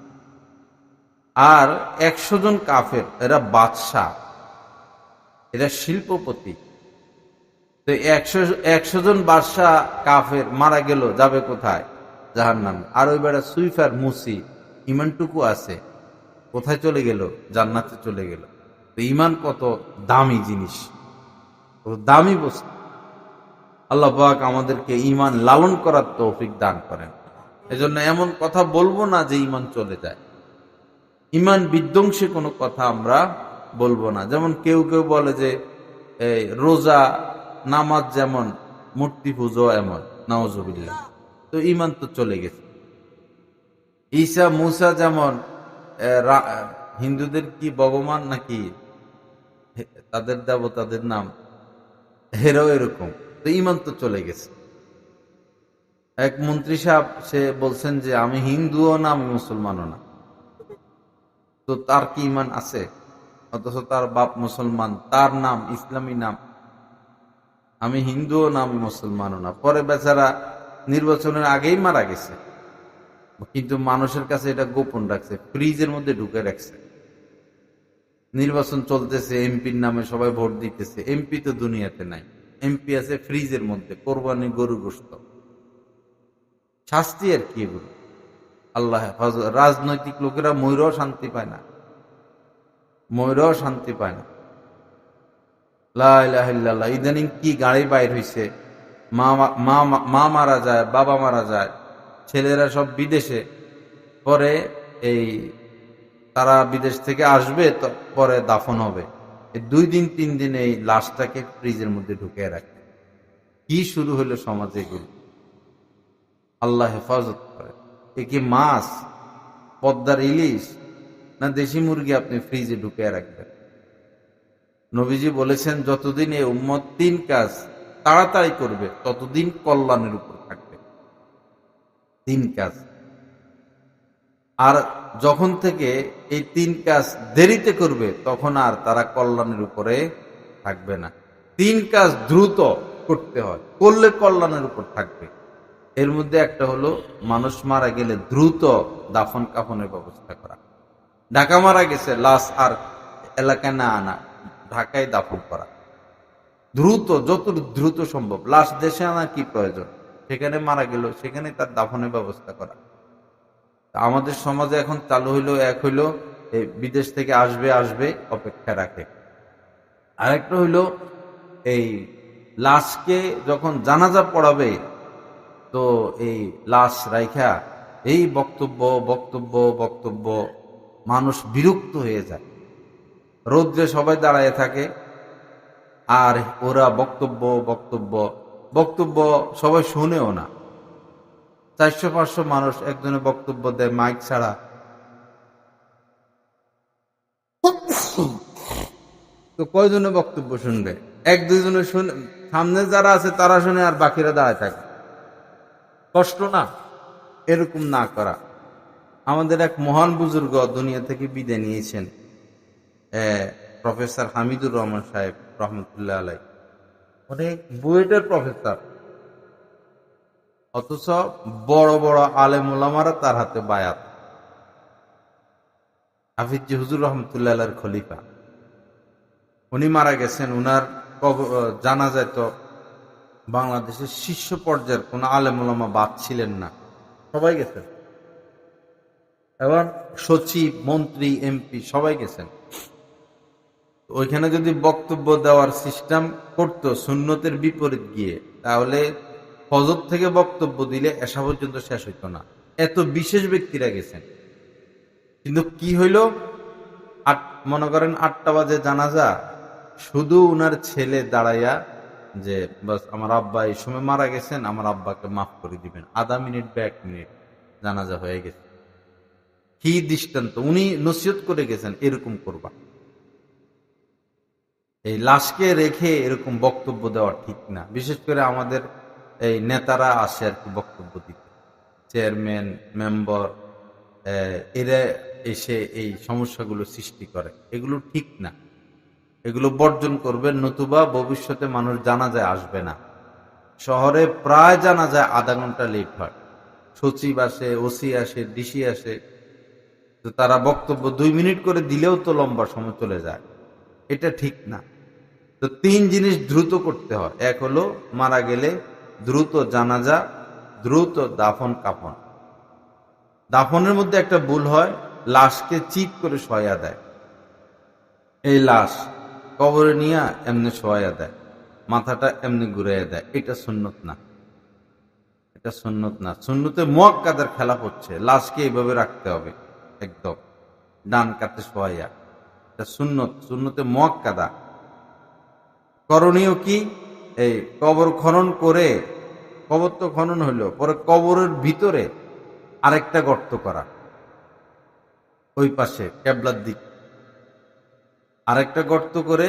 আর 100 জন কাফের, এরা বাদশাহ, এরা শিল্পপতি। তো 100 জন বাদশাহ কাফের মারা গেল, যাবে কোথায়? জাহান্নামে। আর ওই বেড়া সুইফার, মুসি, ঈমানটুকু আছে, কোথায় চলে গেল? জান্নাতে চলে গেল। তো ঈমান কত দামি জিনিস, কত দামি বস্তু। আল্লাহ পাক আমাদেরকে ঈমান লালন করার তৌফিক দান করেন। এজন্য এমন কথা বলবো না যে ঈমান চলে যায়, ঈমান বিধ্বংসী কোনো কথা আমরা বলবো না। যেমন কেউ কেউ বলে যে রোজা নামাজ যেমন, মূর্তি পুজো এমন, নাউজুবিল্লাহ। তো ঈমান তো চলে গেছে। ঈসা মুসা যেমন হিন্দুদের কি ভগবান নাকি তাদের দেবতাদের নাম, হেরাও এরকম, তো ঈমান তো চলে গেছে। এক মন্ত্রী সাহেব, সে বলছেন যে আমি হিন্দুও না, আমি মুসলমানও না। তো তার কি ঈমান আছে? অথচ তার বাপ মুসলমান, তার নাম ইসলামী নাম। আমি হিন্দুও না, আমি মুসলমানও না। পরে বেচারা নির্বাচনের আগেই মারা গেছে, কিন্তু মানুষের কাছে এটা গোপন রাখছে, ফ্রিজের মধ্যে ঢুকে রাখছে। নির্বাচন চলতেছে, এমপির নামে সবাই ভোট দিতেছে। এমপি তো দুনিয়াতে নাই, এমপি আছে ফ্রিজের মধ্যে, কোরবানি গরু গোশত। শাস্তি আর কি এগুলো? আল্লাহ হেফাজত। রাজনৈতিক লোকেরা ময়ূরও শান্তি পায় না, ময়ূরও শান্তি পায় না। লা ইলাহা ইল্লাল্লাহ। ইদানিং কি গাড়ি বাইর হইছে, মা মারা যায়, বাবা মারা যায়, ছেলেরা সব বিদেশে। পরে এই তারা বিদেশ থেকে আসবে, তো পরে দাফন হবে। 2 দিন 3 দিন এই লাশটাকে ফ্রিজের মধ্যে ঢুকিয়ে রাখে। কি শুরু হলো সমাজে এগুলো? আল্লাহ হেফাজত করে। এ কি মাছ, পদ্মার ইলিশ, না দেশি মুরগি আপনি ফ্রিজে ঢুকিয়ে রাখবেন? নবীজি বলেছেন, যতদিন এই উম্মত 3 কাজ তাড়াতাড়ি করবে ততদিন কল্যাণের উপর থাকবে। 3 কাজ। আর যখন থেকে এই 3 কাজ দেরিতে করবে তখন আর তারা কল্যাণের উপরে থাকবে না। 3 কাজ দ্রুত করতে হয়, করলে কল্যাণের উপর থাকবে। এর মধ্যে একটা হলো, মানুষ মারা গেলে দ্রুত দাফন কাফনের ব্যবস্থা করা। ঢাকা মারা গেছে, লাশ আর এলাকায় না আনা, ঢাকায় দাফন করা দ্রুত, যত দ্রুত সম্ভব। লাশ দেশে আনা কি প্রয়োজন? সেখানে মারা গেল, সেখানে তার দাফনের ব্যবস্থা করা। আমাদের সমাজে এখন চালু হইলো, এক হইলো বিদেশ থেকে আসবে আসবে অপেক্ষা রাখে। আরেকটা হইলো, এই লাশকে যখন জানাজা পড়াবে, তো এই লাশ রাইখা এই বক্তব্য বক্তব্য বক্তব্য, মানুষ বিরক্ত হয়ে যায়। রৌদ্রে সবাই দাঁড়ায় থাকে, আর ওরা বক্তব্য বক্তব্য বক্তব্য, সবাই শুনেও না। 400-500 মানুষ একজনে বক্তব্য দেয় মাইক ছাড়া। তো কয়জনে বক্তব্য শুনবে? 1-2 জনে শুনে, সামনে যারা আছে তারা শুনে, আর বাকিরা দাঁড়ায় থাকে। কষ্ট না এরকম না করা? আমাদের এক মহান বুজুর্গ দুনিয়া থেকে বিদায় নিয়েছেন, প্রফেসর হামিদুর রহমান সাহেব রহমতুল্লাহ আলাই। অনেক বুয়েটের প্রফেসর, অথচ বড় বড় আলেম ওলামারা তার হাতে বায়াত। হাফিজ হুজুর রহমতুল্লাহ আলাইর খলিফা, উনি মারা গেছেন। উনার জানা যায় তো বাংলাদেশের শীর্ষ পর্যায়ের কোন আলেম ওলামা বাদ ছিলেন না, সবাই গেছেন। এবং সচিব, মন্ত্রী, এমপি সবাই গেছেন। ওইখানে যদি বক্তব্য দেওয়ার সিস্টেম করতো সুন্নতের বিপরীত গিয়ে, তাহলে ফজর থেকে বক্তব্য দিলে এসা পর্যন্ত শেষ হইতো না। এত বিশেষ ব্যক্তিরা গেছেন। কিন্তু কি হইল, মনে করেন 8টা বাজে জানাজা, শুধু উনার ছেলে দাঁড়াইয়া যে বাস আমার আব্বা এই সময় মারা গেছেন, আমার আব্বাকে মাফ করে দিবেন, আধা মিনিট বা 1 মিনিট, জানাজা হয়ে গেছে। কি দৃষ্টান্ত! উনি নসিহত করে গেছেন এরকম করবা। এই লাশকে রেখে এরকম বক্তব্য দেওয়া ঠিক না। বিশেষ করে আমাদের এই নেতারা আসে আর কি বক্তব্য দিতে, চেয়ারম্যান, মেম্বার, এরা এসে এই সমস্যাগুলো সৃষ্টি করে। এগুলো ঠিক না, এগুলো বর্জন করবেন, নতুবা ভবিষ্যতে মানুষ জানাজায় আসবে না। শহরে প্রায় জানাজায় আধা ঘন্টা লেট হয়। সচিব আসে, ওসি আসে, ডিসি আসে, তো তারা বক্তব্য 2 মিনিট করে দিলেও তো লম্বা সময় চলে যায়। এটা ঠিক না। তো 3 জিনিস দ্রুত করতে হয়। এক হলো, মারা গেলে দ্রুত জানাজা, দ্রুত দাফন কাফন। দাফনের মধ্যে একটা ভুল হয়, লাশকে চিৎ করে শোয়া দেয়। এই লাশ কবরে নিয়ে এমনি শোয়া দেয়, মাথাটা এমনি ঘুরাইয়া দেয়। এটা সুন্নত না, এটা সুন্নত না। সুন্নতে মুআক্কাদার খেলাফ হচ্ছে। লাশকে এইভাবে রাখতে হবে, একদম ডান কাতে শোয়া। এটা সুন্নত, সুন্নতে মুআক্কাদা। করণীয় কি? এই কবর খনন করে, কবর তো খনন হইল, পরে কবরের ভিতরে আরেকটা গর্ত করা, ওই পাশে কেবলার দিক আরেকটা গর্ত করে,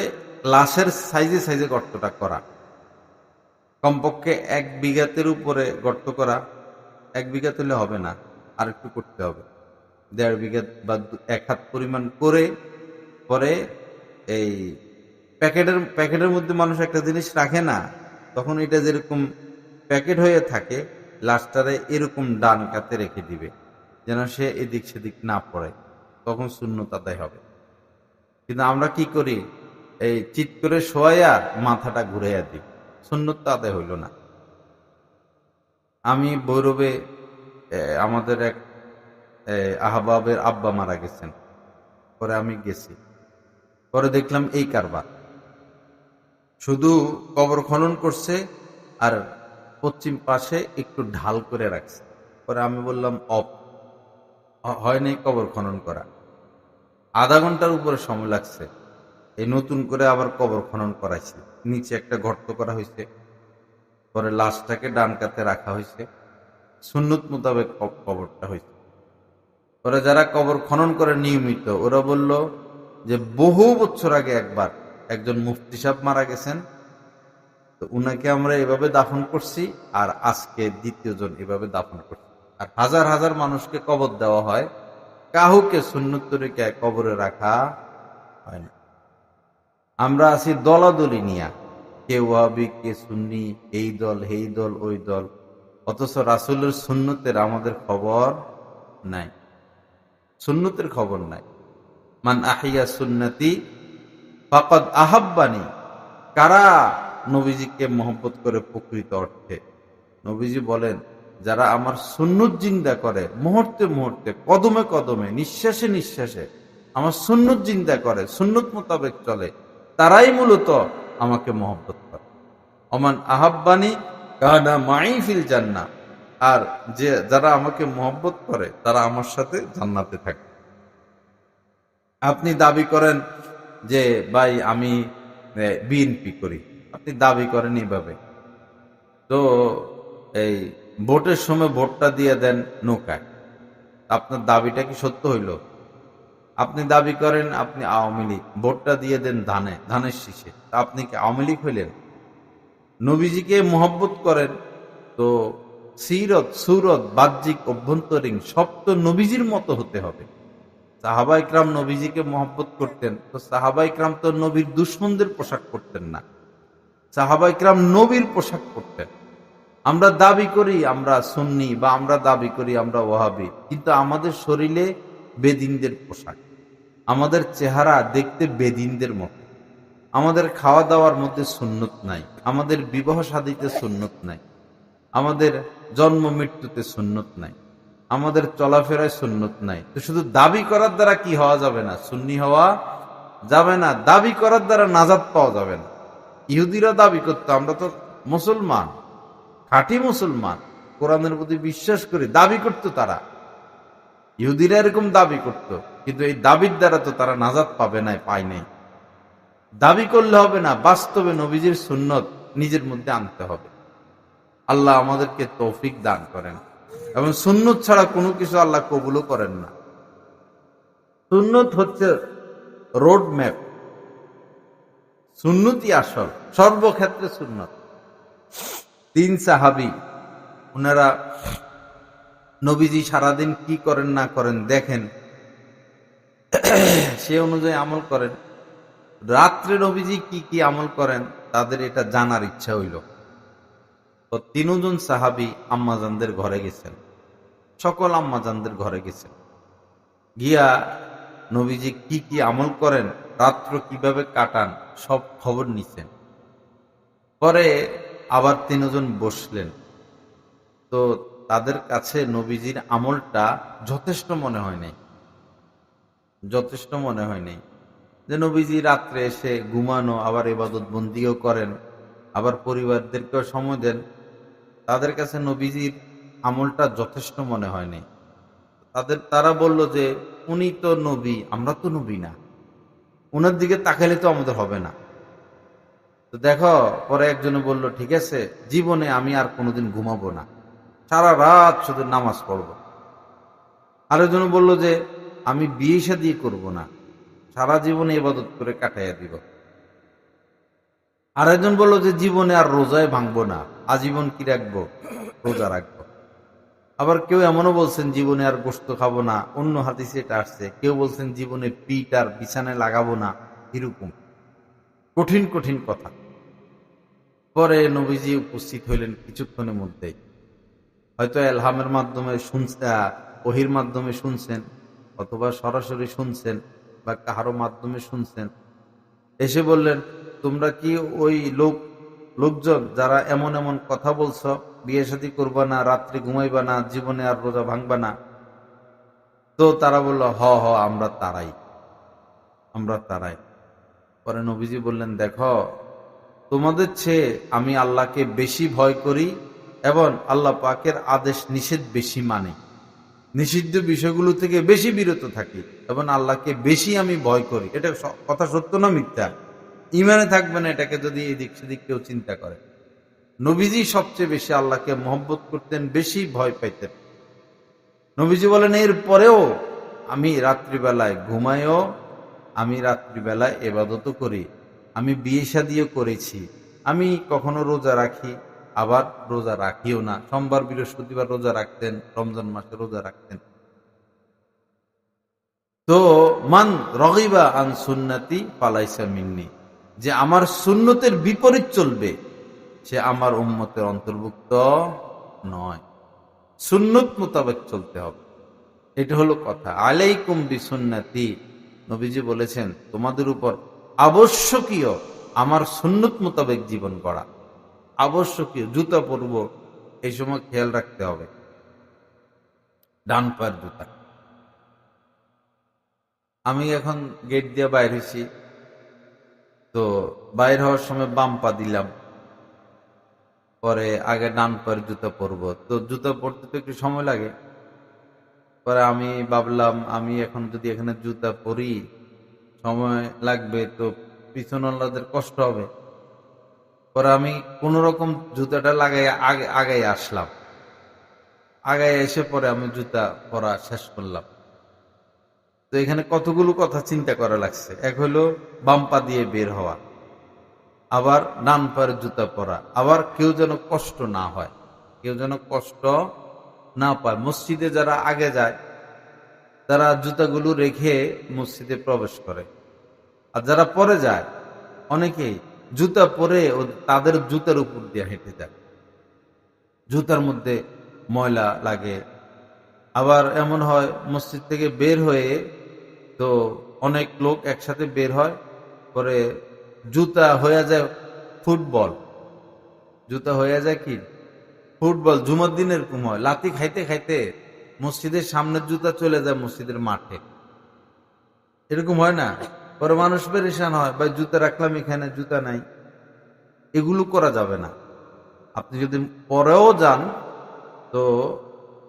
লাশের সাইজে সাইজে গর্তটা করা। কমপক্ষে 1 বিঘাতের উপরে গর্ত করা। 1 বিঘা তুলে হবে না, আর একটু করতে হবে। 1.5 বিঘা বা 1 হাত পরিমাণ করে, পরে এই প্যাকেটের মধ্যে মানুষ একটা জিনিস রাখে না, তখন এটা যেরকম প্যাকেট হয়ে থাকে, লাশটারে এরকম ডান কাতে রেখে দিবে, যেন সে এদিক সেদিক না পড়ে। তখন সুন্নত আদায় হবে। কিন্তু আমরা কি করি, এই চিৎ করে শোয়াইয়া মাথাটা ঘুরাইয়া দিই, সুন্নত তো আদায় হইল না। আমি ভৈরবে আমাদের এক আহবাবের আব্বা মারা গেছেন, পরে আমি গেছি, পরে দেখলাম এই কারবার, শুধু কবর খনন করছে আর পশ্চিম পাশে একটু ঢাল করে রাখছে। পরে আমি বললাম হয় নাই কবর খনন করা, আধা ঘন্টার উপরে সময় লাগছে। এই নতুন করে আবার কবর খনন করাইছে, নিচে একটা গর্ত করা হয়েছে, পরে লাশটাকে ডান কাতে রাখা হয়েছে, সুন্নত মোতাবেক কবরটা হয়েছে। পরে যারা কবর খনন করে নিয়মিত, ওরা বলল যে বহু বছর আগে একবার একজন মুফতি সাহেব মারা গেছেন, তো উনাকে আমরা এভাবে দাফন করছি, আর আজকে দ্বিতীয় জন এভাবে দাফন করছি। আর হাজার হাজার মানুষকে কবর দেওয়া হয়, কাহুকে সুন্নত তরিকায় কবরে রাখা হয় না। আমরা আছি দলাদলি নিয়া, কে ওয়াহাবি, কে সুন্নি, এই দল এই দল ওই দল, অথচ রাসূলের সুন্নতের আমাদের খবর নাই, সুন্নতের খবর নাই। মান আহিয়া সুন্নতি ফাকাদ আহাব্বানি, কারা নবীজিকে মহব্বত করে প্রকৃত অর্থে? নবীজি বলেন, যারা আমার সুন্নত জিন্দা করে, মুহূর্তে মুহূর্তে, কদমে কদমে, নিঃশ্বাসে নিঃশ্বাসে আমার সুন্নত জিন্দা করে, সুন্নত মোতাবেক চলে, তারাই মূলত আমাকে মহব্বত করে। ওমান আহাব্বানি কানা মাই ফিল জান্নাহ, আর যে যারা আমাকে মহব্বত করে তারা আমার সাথে জান্নাতে থাকে। আপনি দাবি করেন যে ভাই আমি বিএনপি করি, আপনি দাবি করেন এইভাবে, তো এই ভোটের সময় ভোটটা দিয়ে দেন নৌকায়, আপনার দাবিটা কি সত্য হইল? আপনি দাবি করেন আপনি আওয়ামী লীগ, ভোটটা দিয়ে দেন ধানের শীষে, আপনি কি আওয়ামী লীগ হইলেন? নবীজিকে মহব্বত করেন, তো সিরত সুরত বাহ্যিক অভ্যন্তরীণ সব তো নবীজির মতো হতে হবে। সাহাবা ইকরাম নবীজিকে মহব্বত করতেন, তো সাহাবা ইকরাম তো নবীর দুশমনদের পোশাক পরতেন না, সাহাবা ইকরাম নবীর পোশাক পরতেন। আমরা দাবি করি আমরা সুন্নি, বা আমরা দাবি করি আমরা ওয়াহাবি, কিন্তু আমাদের শরীরে বেদিনদের পোশাক, আমাদের চেহারা দেখতে বেদিনদের মতো, আমাদের খাওয়া দাওয়ার মধ্যে সুন্নত নাই, আমাদের বিবাহ শাদীতে সুন্নত নাই, আমাদের জন্ম মৃত্যুতে সুন্নত নাই, আমাদের চলাফেরায় সুন্নত নাই। তো শুধু দাবি করার দ্বারা কি হওয়া যাবে না? সুন্নি হওয়া যাবে না, দাবি করার দ্বারা নাজাত পাওয়া যাবে না। ইহুদিরা দাবি করতো আমরা তো মুসলমান, খাঁটি মুসলমান, কোরআনের প্রতি বিশ্বাস করি, দাবি করতো তারা, ইহুদিরা এরকম দাবি করত, কিন্তু এই দাবির দ্বারা তো তারা নাজাত পাবে না, পায় নাই। দাবি করলে হবে না, বাস্তবে নবীজির সুন্নত নিজের মধ্যে আনতে হবে। আল্লাহ আমাদেরকে তৌফিক দান করেন, এবং সুন্নত ছাড়া কোনো কিছু আল্লাহ কবুলও করেন না। সুন্নত হচ্ছে রোড ম্যাপ, সুন্নতি আসল, সর্বক্ষেত্রে সুন্নত। 3 সাহাবী, ওনারা নবীজি সারাদিন কি করেন না করেন দেখেন, সে অনুযায়ী আমল করেন। রাত্রে নবীজি কি কি আমল করেন তাদের এটা জানার ইচ্ছা হইল। তো 3 জন সাহাবী আম্মাজানদের ঘরে গেছেন, সকল আম্মাজানদের ঘরে গেছেন, গিয়া নবীজি কি কি আমল করেন, রাত্র কিভাবে কাটান, সব খবর নিছেন। পরে আবার 3 জন বসলেন, তো তাদের কাছে নবীজির আমলটা যথেষ্ট মনে হয় নাই, যথেষ্ট মনে হয় নাই। যে নবীজি রাত্রে এসে ঘুমানো, আবার ইবাদত বন্দিও করেন, আবার পরিবারদেরকেও সময় দেন, তাদের কাছে নবীজির আমলটা যথেষ্ট মনে হয়নি। তারা বলল যে উনি তো নবী, আমরা তো নবী না, উনার দিকে তাকাইলে তো আমাদের হবে না। তো দেখো, পরে একজনে বলল ঠিক আছে, জীবনে আমি আর কোনোদিন ঘুমাবো না, সারা রাত শুধু নামাজ পড়ব। আরেকজন বলল যে আমি বিয়ে শাদী করব না, সারা জীবনে ইবাদত করে কাটাইয়া দিব। আরেকজন বলল যে জীবনে আর রোজায় ভাঙবো না, আজীবন কি রাখবো, রোজা রাখবো। আবার কেউ এমনও বলছেন জীবনে আর গোশত খাবো না, অন্য হাদিসে এটা আসছে। কেউ বলছেন জীবনে পিঠ আর বিছানায় লাগাবো না, এরকম কঠিন কঠিন কথা। পরে নবীজি উপস্থিত হইলেন কিছুক্ষণের মধ্যেই, হয়তো এলহামের মাধ্যমে শুনছেন, ওহির মাধ্যমে শুনছেন, অথবা সরাসরি শুনছেন। বা কারো মাধ্যমে শুনছেন, এসে বললেন, তোমরা কি ওই লোকজন যারা এমন এমন কথা বলছো, বিয়ে শাদী করবা না, রাত্রে ঘুমাইবা না, জীবনে আর রোজা ভাঙবা না? তো তারা বলল, হ হ, আমরা তারাই। পরে নবীজি বললেন, দেখো, তোমাদের চেয়ে আমি আল্লাহকে বেশি ভয় করি এবং আল্লাহ পাকের আদেশ নিষেধ বেশি মানি, নিষিদ্ধ বিষয়গুলো থেকে বেশি বিরত থাকি এবং আল্লাহকে বেশি আমি ভয় করি। এটা কথা সত্য না মিথ্যা? ইমানে থাকবে না এটাকে যদি এদিক সেদিক কেউ চিন্তা করে। নবীজি সবচেয়ে বেশি আল্লাহকে মহব্বত করতেন, বেশি ভয় পাইতেন। নবীজি বলেন, এর পরেও আমি রাত্রিবেলায় ঘুমাইও, আমি রাত্রিবেলায় ইবাদতও করি, আমি বিয়ে শাদিও করেছি, আমি কখনো রোজা রাখি, আবার রোজা রাখিও না। সোমবার বৃহস্পতিবার রোজা রাখতেন, রমজান মাসে রোজা রাখতেন। তো মান রগিবা আন সুন্নতি ফালাইসা মিন্নি, যে আমার সুন্নতের বিপরীত চলবে সে আমার উম্মতের অন্তর্ভুক্ত নয়। সুন্নত মোতাবেক চলতে হবে, এটা হলো কথা। আলাইকুম বিসুন্নতি, নবীজি বলেছেন তোমাদের উপর আবশ্যকীয় আমার সুন্নত মোতাবেক জীবন গড়া। আবশ্যকীয়। জুতা পরব, এই সময় খেয়াল রাখতে হবে, ডান পায়ের জুতা। আমি এখন গেট দিয়ে বাইর হয়েছি, তো বাইর হওয়ার সময় বাম পা দিলাম, পরে আগে ডান পায়ের জুতা পরবো, তো জুতা পরতে তো একটু সময় লাগে। পরে আমি ভাবলাম, আমি এখন যদি এখানে জুতা পরি সময় লাগবে, তো পিছনওয়ালাদের কষ্ট হবে। পরে আমি কোন রকম জুতাটা লাগাই আগে আসলাম, আগে এসে পরে আমি জুতা পরা শেষ করলাম। তো এখানে কতগুলো কথা চিন্তা করা লাগছে। এক হলো বাম পা দিয়ে বের হওয়া, আবার ডান পায়ের জুতা পরা, আবার কেউ যেন কষ্ট না হয়, কেউ যেন কষ্ট না পায়। মসজিদে যারা আগে যায় তারা জুতাগুলো রেখে মসজিদে প্রবেশ করে, আর যারা পরে যায় অনেকেই জুতা পরে তাদের জুতার উপর দিয়ে হেঁটে যায়, জুতার মধ্যে ময়লা লাগে। আবার এমন হয় মসজিদ থেকে বের হয়ে, তো অনেক লোক একসাথে বের হয়, পরে জুতা হয়ে যায় ফুটবল, জুতা হয়ে যায় কি ফুটবল। জুমার দিন এরকম হয়, লাথি খাইতে খাইতে মসজিদের সামনের জুতা চলে যায় মসজিদের মাঠে, এরকম হয় না? পরে মানুষ পেরেশান হয়, ভাই জুতা রাখলাম এখানে, জুতা নাই। এগুলো করা যাবে না। আপনি যদি পরেও যান, তো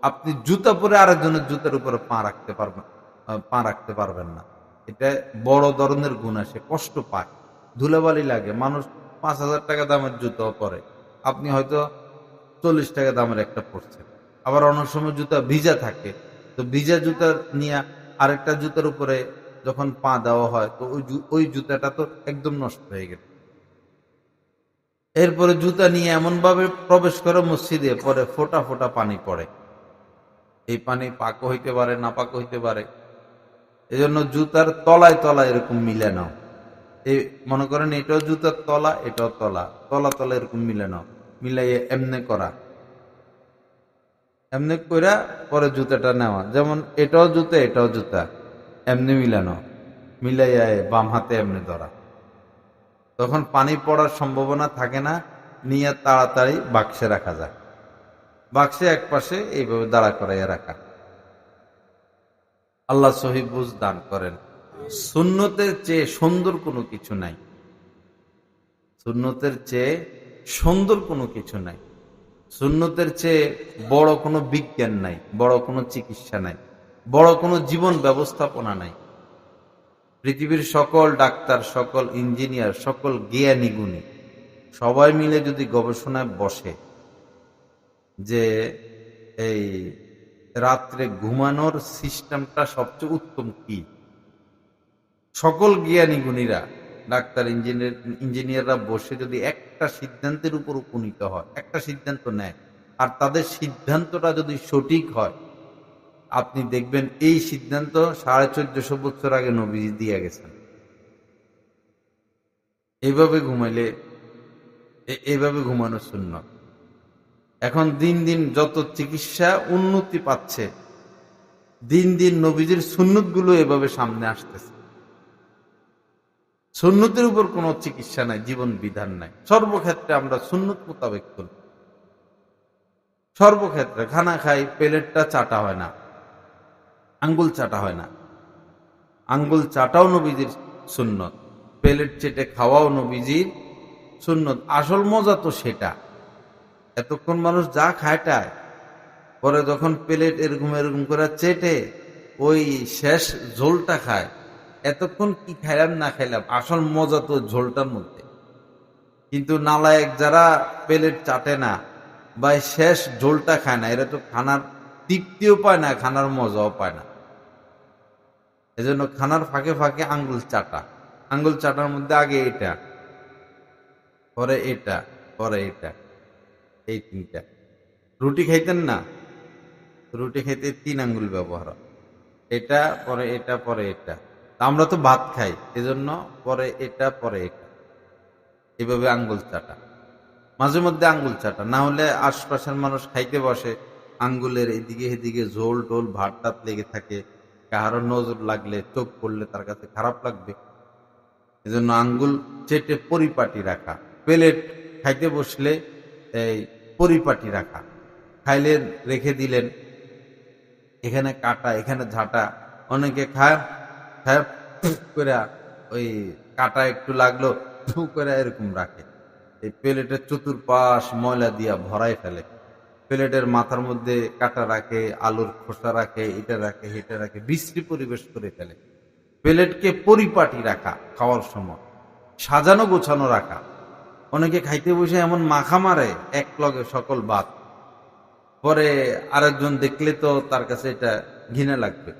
আপনি জুতা পরে আরেকজনের জুতার উপরে পা রাখতে পারবেন না। এটা বড় ধরনের গুনাহ, সে কষ্ট পায়, ধুলাবালি লাগে। মানুষ 5,000 টাকা দামের জুতাও পরে, আপনি হয়তো 40 টাকা দামের একটা পরছেন। আবার অনেক সময় জুতা ভিজা থাকে, তো ভিজা জুতা নিয়ে আরেকটা জুতার উপরে যখন পা দেওয়া হয়, তো ওই জুতাটা তো একদম নষ্ট হয়ে গেল। এরপরে জুতা নিয়ে এমন ভাবে প্রবেশ করে মসজিদে, পরে ফোঁটা ফোঁটা পানি পড়ে। এই পানি পাক হইতে পারে, না পাক হইতে পারে। এজন্য জুতার তলায় তলায় এরকম মিলে নাও। এই মনে করেন এটাও জুতার তলা, এটাও তলা, তলা তলা এরকম মিলে নাও, মিলাইয়ে এমনে করা, এমনি কইরা পরে জুতাটা নেওয়া। যেমন এটাও জুতা, এটাও জুতা, এমনি মিলানো, মিলাইয়া বাম হাতে এমনি ধরা। তখন পানি পড়ার সম্ভাবনা থাকে না, নিয়ে তাড়াতাড়ি বাক্সে রাখা যায়। বাক্সে এক পাশে এইভাবে দাঁড়া করাইয়া রাখা। আল্লাহ সহি বুঝ দান করেন। সুন্নতের চেয়ে সুন্দর কোনো কিছু নাই, সুন্নতের চেয়ে সুন্দর কোনো কিছু নাই, সুন্নতের চেয়ে বড় কোনো বিজ্ঞান নাই, বড় কোনো চিকিৎসা নাই, বড় কোনো জীবন ব্যবস্থাপনা নাই। পৃথিবীর সকল ডাক্তার, সকল ইঞ্জিনিয়ার, সকল জ্ঞানী গুণী সবাই মিলে যদি গবেষণায় বসে যে এই রাত্রে ঘুমানোর সিস্টেমটা সবচেয়ে উত্তম কি, সকল জ্ঞানী গুণীরা, ডাক্তার, ইঞ্জিনিয়াররা বসে যদি একটা সিদ্ধান্তের উপর উপনীত হয়, একটা সিদ্ধান্ত নেয়, আর তাদের সিদ্ধান্তটা যদি সঠিক হয়, আপনি দেখবেন এই সিদ্ধান্ত 1450 বছর আগে নবীজি দিয়ে গেছেন। এইভাবে ঘুমাইলে, এইভাবে ঘুমানো সুন্নাত। এখন দিন দিন যত চিকিৎসা উন্নতি পাচ্ছে, দিন দিন নবীজির সুন্নত গুলো এভাবে সামনে আসতেছে। সুন্নতের উপর কোনো চিকিৎসা নাই, জীবন বিধান নাই। সর্বক্ষেত্রে আমরা সুন্নত মোতাবেক চলি। সর্বক্ষেত্রে খানা খাই, প্লেটটা চাটা হয় না, আঙ্গুল চাটা হয় না। আঙ্গুল চাটাও নবীজির সুন্নত, প্লেট চেটে খাওয়াও নবীজির সুন্নত। আসল মজা তো সেটা। এতক্ষণ মানুষ যা খায়টায়, পরে যখন প্লেট এরকম এরকম করে চেটে ওই শেষ ঝোলটা খায়, এতক্ষণ কি খাইলাম না খাইলাম, আসল মজা তো ঝোলটার মধ্যে। কিন্তু নালায়েক যারা প্লেট চাটে না বা শেষ ঝোলটা খায় না, এরা তো খানার তৃপ্তিও পায় না, খানার মজাও পায় না। এজন্য খানার ফাঁকে ফাঁকে আঙ্গুল চাটা, আঙ্গুল চাটার মধ্যে আগে এটা, পরে এটা, পরে এটা, এই তিনটা। রুটি খাইতেন না, রুটি খাইতে 3 আঙ্গুল ব্যবহার, এটা পরে এটা পরে এটা। আমরা তো ভাত খাই, এজন্য পরে এটা পরে এটা, এভাবে আঙ্গুল চাটা। মাঝে মধ্যে আঙ্গুল চাটা, না হলে আশপাশের মানুষ খাইতে বসে, আঙ্গুলের এদিকে এদিকে ঝোল টোল ভাত টাত লেগে থাকে, কাহারো নজর লাগলে চোখ পড়লে তার কাছে খারাপ লাগবে। এজন্য আঙ্গুল চেটে পরিপাটি রাখা। প্লেট খাইতে বসলে এই পরিপাটি রাখা, খাইলেন রেখে দিলেন, এখানে কাটা এখানে ঝাঁটা। অনেকে খায় খায় করে ওই কাটা একটু লাগলো করে এরকম রাখে। এই প্লেটের চতুর্পাশ ময়লা দিয়া ভরাই ফেলে, প্লেটের মাথার মধ্যে কাটা রাখে, আলুর খোসা রাখে, এটা রাখে এটা রাখে, বিশ্রী পরিবেশ করে ফেলে। প্লেটকে পরিপাটি রাখা, খাওয়ার সময় সাজানো গোছানো রাখা। অনেকে খাইতে বসে এমন মাখা মারে এক লগে সকল ভাত, পরে আরেকজন দেখলে তো তার কাছে এটা ঘৃণা লাগবে।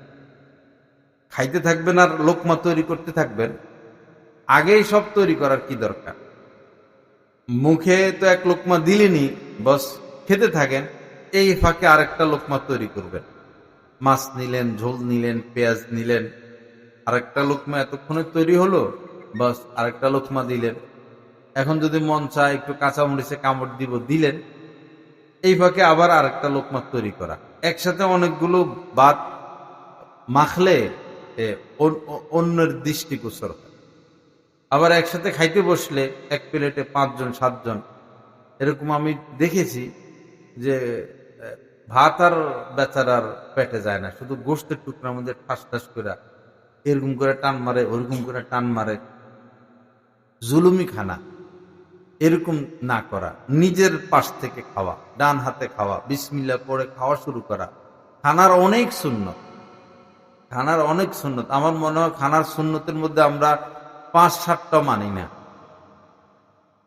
খাইতে থাকবেন আর লোকমা তৈরি করতে থাকবেন, আগেই সব তৈরি করার কি দরকার? মুখে তো এক লোকমা দিলেনি, বস খেতে থাকেন, এই ফাঁকে আরেকটা লোকমা তৈরি করবেন। মাছ নিলেন, ঝোল নিলেন, পেঁয়াজ নিলেন, আরেকটা লোকমা এতক্ষণে তৈরি হলো, বাস আরেকটা লোকমা দিলেন। এখন যদি মন চায় একটু কাঁচামরিচে কামড় দিব, দিলেন। এই ফাঁকে আবার আরেকটা লোকমা তৈরি করা। একসাথে অনেকগুলো ভাত মাখলে অন্যের দৃষ্টিগোচর হয়। আবার একসাথে খাইতে বসলে এক প্লেটে 5 জন 7 জন, এরকম আমি দেখেছি যে ভাত আর বেচারার পেটে যায় না, শুধু গোস্তের টুকরার মধ্যে ঠাস ঠাস করে এরকম করে টান মারে, ওরকম করে টান মারে। জুলুমি খানা, এরকম না করা। নিজের পাশ থেকে খাওয়া, ডান হাতে খাওয়া, বিসমিল্লাহ পড়ে খাওয়া শুরু করা। খানার অনেক সুন্নত, খানার অনেক সুন্নত। আমার মনে হয় খানার সুন্নতের মধ্যে আমরা 5-7টা মানি না,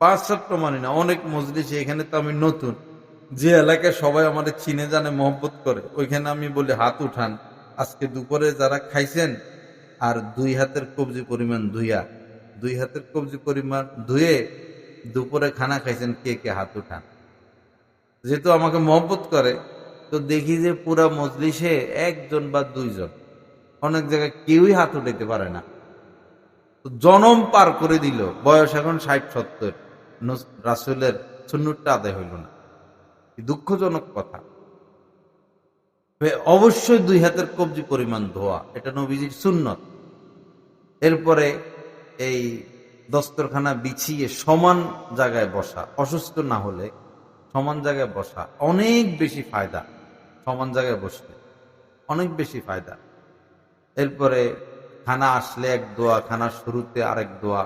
5-7টা মানি না। অনেক মজলিসে, এখানে তো আমি নতুন, যে এলাকায় সবাই আমাদের চিনে জানে মহব্বত করে, ওইখানে আমি বলি হাত উঠান, আজকে দুপুরে যারা খাইছেন আর 2 হাতের কবজি পরিমাণ ধুইয়া, 2 হাতের কবজি পরিমাণ ধুয়ে দুপুরে খানা খাইছেন, কে কে হাত উঠান। যেহেতু আমাকে মহব্বত করে, তো দেখি যে পুরা মজলিসে 1 জন বা 2 জন, অনেক জায়গায় কেউই হাত উঠাইতে পারে না। জনম পার করে দিল, বয়স এখন 60-70, রাসূলের সুন্নতটা আদায় হইল না। দুঃখজনক কথা। অবশ্যই 2 হাতের কবজি পরিমাণ ধোয়া, এটা নবীজির সুন্নত। এরপরে এই দস্তরখানা বিছিয়ে সমান জায়গায় বসা, অসুস্থ না হলে সমান জায়গায় বসা অনেক বেশি ফায়দা। সমান জায়গায় বসলে অনেক বেশি ফায়দা। এরপরে খানা আসলে এক দোয়া, খানার শুরুতে আরেক দোয়া।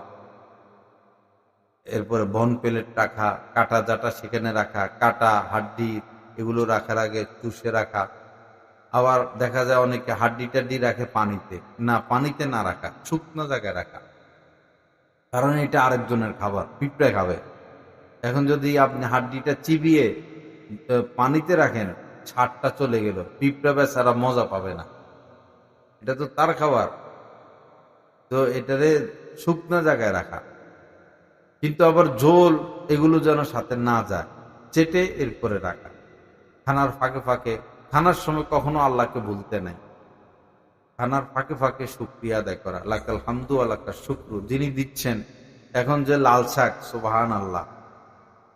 এরপরে বন প্লেট রাখা, কাটা জাটা সেখানে রাখা, কাটা হাড্ডি এগুলো রাখার আগে চুষে রাখা। আবার দেখা যায় অনেকে হাড্ডি টাড্ডি রাখে পানিতে, না, পানিতে না রাখা, শুকনো জায়গায় রাখা, কারণ এটা আরেকজনের খাবার, পিঁপড়ে খাবে। এখন যদি আপনি হাড্ডিটা চিবিয়ে পানিতে রাখেন, ছাড়টা চলে গেল, পিঁপড়া বেচারা মজা পাবে না, এটা তো তার খাবার। তো এটারে শুকনো জায়গায় রাখা, কিন্তু আবার ঝোল এগুলো যেন সাথে না যায়, চেটে এরপরে রাখা। খানার ফাঁকে ফাঁকে, খানার সময় কখনো আল্লাহকে ভুলতে নাই। খানার ফাঁকে ফাঁকে শুকরিয়া আদায় করা, লাকাল হামদু ওয়া লাকাশ শুকরু, যিনি দিচ্ছেন। এখন যে লাল শাক, সুবহান আল্লাহ,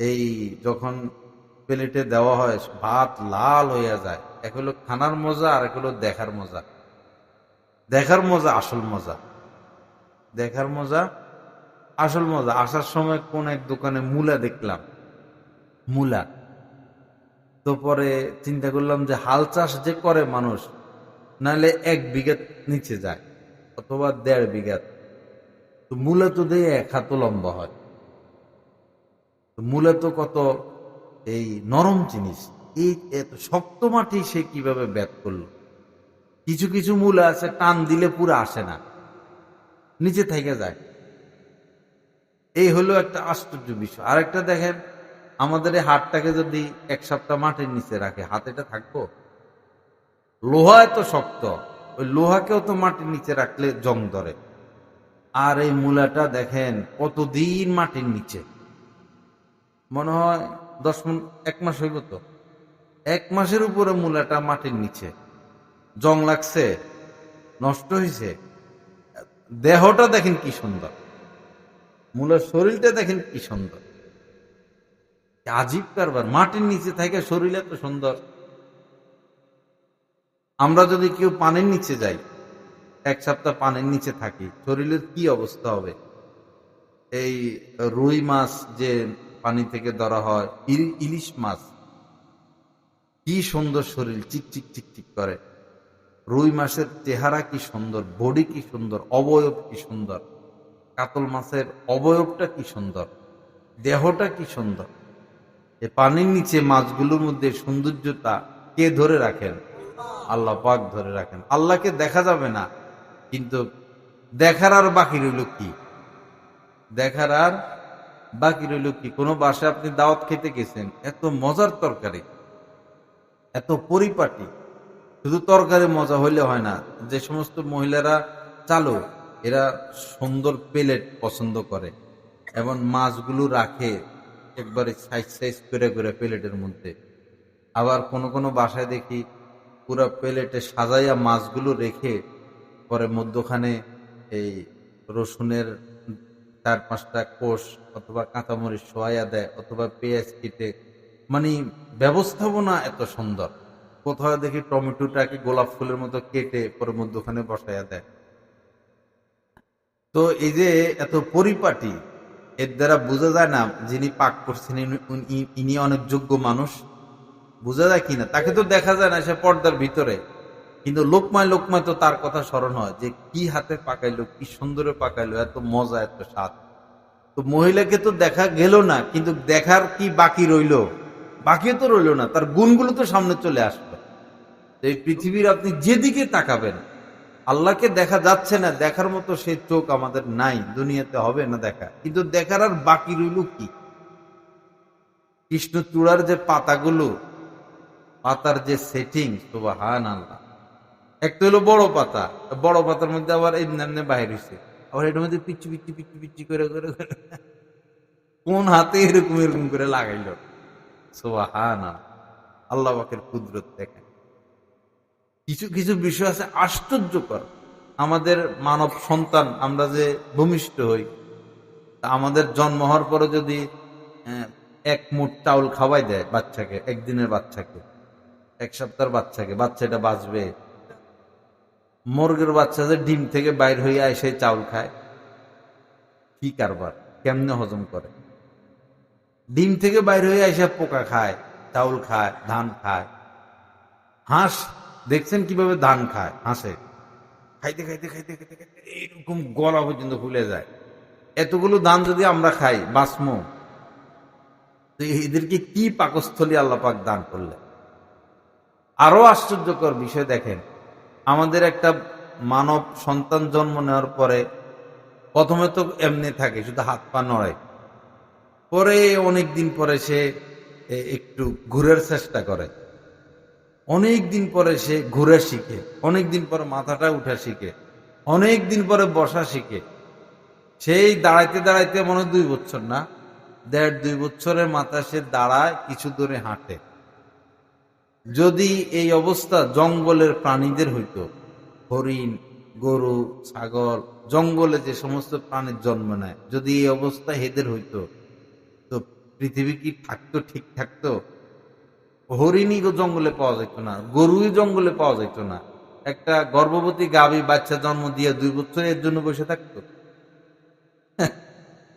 এই যখন প্লেটে দেওয়া হয় ভাত লাল হইয়া যায়, এক হলো খানার মজা আর এক হলো দেখার মজা। দেখার মজা আসল মজা, দেখার মজা আসল মজা, আসার সময় কোন এক দোকানে মূলা দেখলাম, মূলা। তো পরে চিন্তা করলাম যে হাল চাষ যে করে মানুষ, নাহলে 1 বিঘা নিচে যায় অথবা 1.5 বিঘা। তো মূলা তো দিয়ে 1 হাত লম্বা হয়। তো মূলা তো কত এই নরম জিনিস, এই এত শক্ত মাটি সে কিভাবে ব্যাক করলো। কিছু কিছু মূলা আছে টান দিলে পুরো আসে না, নিচে থেকে যায়। এই হলো একটা আশ্চর্য বিষয়। আরেকটা দেখেন, আমাদের এই হাতটাকে যদি 1 সপ্তাহ মাটির নিচে রাখে, হাতেটা থাকবো? লোহা এত শক্ত, ওই লোহাকেও তো মাটির নিচে রাখলে জং ধরে। আর এই মূলাটা দেখেন কতদিন মাটির নিচে, মনে হয় 1 মাস হইব। তো 1 মাসের উপরে মূলাটা মাটির নিচে, জং লাগছে, নষ্ট হয়েছে। দেহটা দেখেন কি সুন্দর, মূলার শরীরটা দেখেন কি সুন্দর। আজীব কারবার, মাটির নিচে থেকে শরীর এত সুন্দর। আমরা যদি কেউ পানির নিচে যাই, 1 সপ্তাহ পানির নিচে থাকি, শরীরের কি অবস্থা হবে। এই রুই মাছ যে পানি থেকে ধরা হয়, ইলিশ মাছ, কি সুন্দর শরীর, চিকচিক চিকচিক করে। রুই মাছের চেহারা কি সুন্দর, বডি কি সুন্দর, অবয়ব কি সুন্দর। কাতল মাছের অবয়বটা কি সুন্দর, দেহটা কি সুন্দর। এই পানির নিচে মাছগুলোর মধ্যে সৌন্দর্যতা কে ধরে রাখেন? আল্লাহ পাক ধরে রাখেন। আল্লাহকে দেখা যাবে না, কিন্তু দেখার আর বাকি রইল কি? দেখার আর বাকি রইল কি? কোনো বাসায় আপনি দাওয়াত খেতে গেছেন, এত মজার তরকারি, এত পরিপাটি। শুধু তরকারি মজা হইলে হয় না, যে সমস্ত মহিলারা চালু, এরা সুন্দর প্লেট পছন্দ করে এবং মাছগুলো রাখে একবারে সাইজ সাইজ করে করে প্লেটের মধ্যে। আবার কোন কোন বাসায় দেখি পুরো প্লেটে সাজাইয়া মাছগুলো রেখে পরে মধ্যখানে এই রসুনের 4-5টা কোষ অথবা কাঁচামরিচ সোয়াইয়া দেয় অথবা পেঁয়াজ কেটে, মানে ব্যবস্থাপনা এত সুন্দর। কোথাও দেখি টমেটোটাকে গোলাপ ফুলের মতো কেটে পরে মধ্যখানে বসাইয়া দেয়। তো এই যে এত পরিপাটি, এর দ্বারা বোঝা যায় না যিনি পাক করছেন ইনি অনেক যোগ্য মানুষ? বোঝা যায় কিনা? তাকে তো দেখা যায় না, সে পর্দার ভিতরে, কিন্তু লোকমায় লোকমায় তো তার কথা স্মরণ হয় যে কি হাতে পাকাইলো, কি সুন্দরে পাকাইলো, এত মজা, এত স্বাদ। তো মহিলাকে তো দেখা গেল না, কিন্তু দেখার কি বাকি রইল? বাকি তো রইল না, তার গুণগুলো তো সামনে চলে আসলো। এই পৃথিবীর আপনি যেদিকে তাকাবেন, আল্লাহকে দেখা যাচ্ছে না, দেখার মতো সে চোখ আমাদের নাই, দুনিয়াতে হবে না দেখা, কিন্তু দেখার আর বাকি রইল কি? কৃষ্ণচূড়ার যে পাতাগুলো, পাতার যে সেটিং, সুবহানাল্লাহ। একটা হলো বড় পাতা, বড় পাতার মধ্যে আবার এমনি বাইর হয়েছে, আবার এটার মধ্যে পিচ্ছি পিচ্ছি পিচ্ছি পিচ্ছি করে করে করে কোন হাতে এরকম এরকম করে লাগাইল। সুবহানাল্লাহ, আল্লাহ পাকের কুদরত দেখেন। কিছু কিছু বিষয় আছে আশ্চর্যকর। আমাদের মানব সন্তান আমরা যে ভূমিষ্ঠ হই, আমাদের জন্ম হওয়ার পরে যদি 1 মুঠ চাউল খাওয়াই দেয় বাচ্চাকে, একদিনের বাচ্চাকে, 1 সপ্তাহের বাচ্চাকে, বাচ্চাটা বাঁচবে? মুরগির বাচ্চা যে ডিম থেকে বাইর হইয়া এসে চাউল খায়, কি কারবার, কেমনে হজম করে? ডিম থেকে বাইর হইয়া এসে পোকা খায়, চাউল খায়, ধান খায়। হাঁস দেখছেন কিভাবে ধান খায়? হাঁসে খাইতে খাইতে খাইতে খাইতে খাইতে এইরকম গলা পর্যন্ত ফুলে যায়। এতগুলো ধান যদি আমরা খাই, বাসমো? তো এদেরকে কি পাকস্থলী আল্লাহ পাক দান করলে। আরো আশ্চর্যকর বিষয় দেখেন, আমাদের একটা মানব সন্তান জন্ম নেওয়ার পরে প্রথমে তো এমনি থাকে, শুধু হাত পা নড়ে। পরে অনেক দিন পরে সে একটু ঘুরের চেষ্টা করে, অনেক দিন পরে সে ঘুরে শিখে, অনেক দিন পরে মাথাটা উঠা শিখে, অনেক দিন পরে বসা শিখে। সেই দাঁড়াইতে দাঁড়াইতে মনে 2 বছর না, 1.5-2 বছরের মাথা সে দাঁড়ায়, কিছু দূরে হাঁটে। যদি এই অবস্থা জঙ্গলের প্রাণীদের হইতো, হরিণ, গরু, ছাগল, জঙ্গলে যে সমস্ত প্রাণীর জন্ম নেয়, যদি এই অবস্থা এদের হইতো, তো পৃথিবী কি থাকতো? ঠিক থাকতো? হরিণই জঙ্গলে পাওয়া যেত না, গরুই জঙ্গলে পাওয়া যেত না। একটা গর্ভবতী গাভী বাচ্চা জন্ম দিয়ে 2 বছর এর জন্য বসে থাকতো?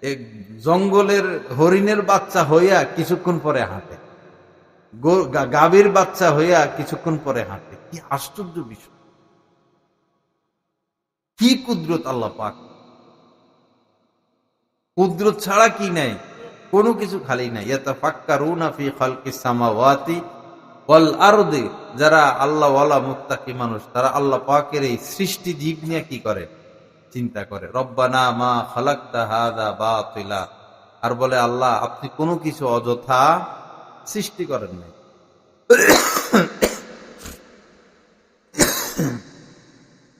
এক জঙ্গলের হরিণের বাচ্চা হইয়া কিছুক্ষণ পরে হাঁটে, গাভীর বাচ্চা হইয়া কিছুক্ষণ পরে হাঁটে। কি আশ্চর্য বিষয়, কি কুদরত আল্লাহ পাক! কুদরত ছাড়া কি নাই, কোনো কিছু খালি নাই। ইয়াতাফাক্কারুনা ফি খালকিস সামাওয়াতি ওয়াল আরদি, যারা আল্লাহ ওয়ালা মুত্তাকি মানুষ, তারা আল্লাহ পাকের এই সৃষ্টি জীব নিয়ে কি করে, চিন্তা করে। রব্বানা মা খালাকতা হাযা বাতিলা, আর বলে আল্লাহ আপনি কোনো কিছু অযথা সৃষ্টি করেন নাই।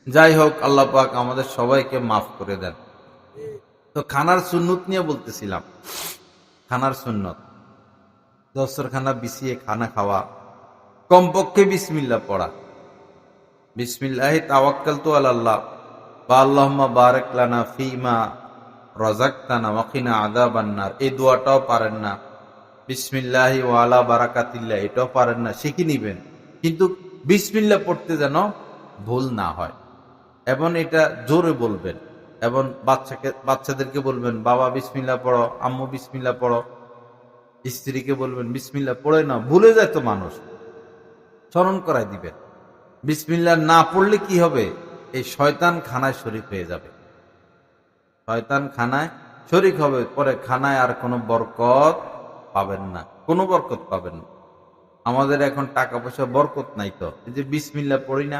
যাই হোক, আল্লাহ পাক আমাদের সবাইকে মাফ করে দেন। তো খানার সুন্নত নিয়ে বলতেছিলাম। খানার সুন্নত, দস্তরখানা বিছিয়ে খানা খাওয়া, কমপক্ষে বিসমিল্লাহ পড়া। বিসমিল্লাহি তাওয়াক্কালতু আলাল্লাহ বা আল্লাহুম্মা বারিক লানা ফীমা রাযাকতানা ওয়া কিনা আযাবান নার, এই দোয়াটাও পারেন না। বিসমিল্লাহি ওয়া আলা বারাকাতিল্লাহ, এটাও পারেন না, শিখে নিবেন। কিন্তু বিসমিল্লাহ পড়তে যেন ভুল না হয়, এবং এটা জোরে বলবেন। এবং বাচ্চাদেরকে বলবেন বাবা বিসমিল্লাহ পড়ো, আম্মু বিসমিল্লাহ পড়ো। স্ত্রীকে বলবেন বিসমিল্লাহ পড়ে না, ভুলে যায় তো মানুষ, স্মরণ করাই দিবেন। বিসমিল্লাহ না পড়লে কি হবে, এই শয়তান খানায় শরীক হয়ে যাবে, শয়তান খানায় শরীক হবে, পরে খানায় আর কোনো বরকত পাবেন না, কোনো বরকত পাবেন না। আমাদের এখন টাকা পয়সা বরকত নাই, তো এই যে বিসমিল্লাহ পড়ি না,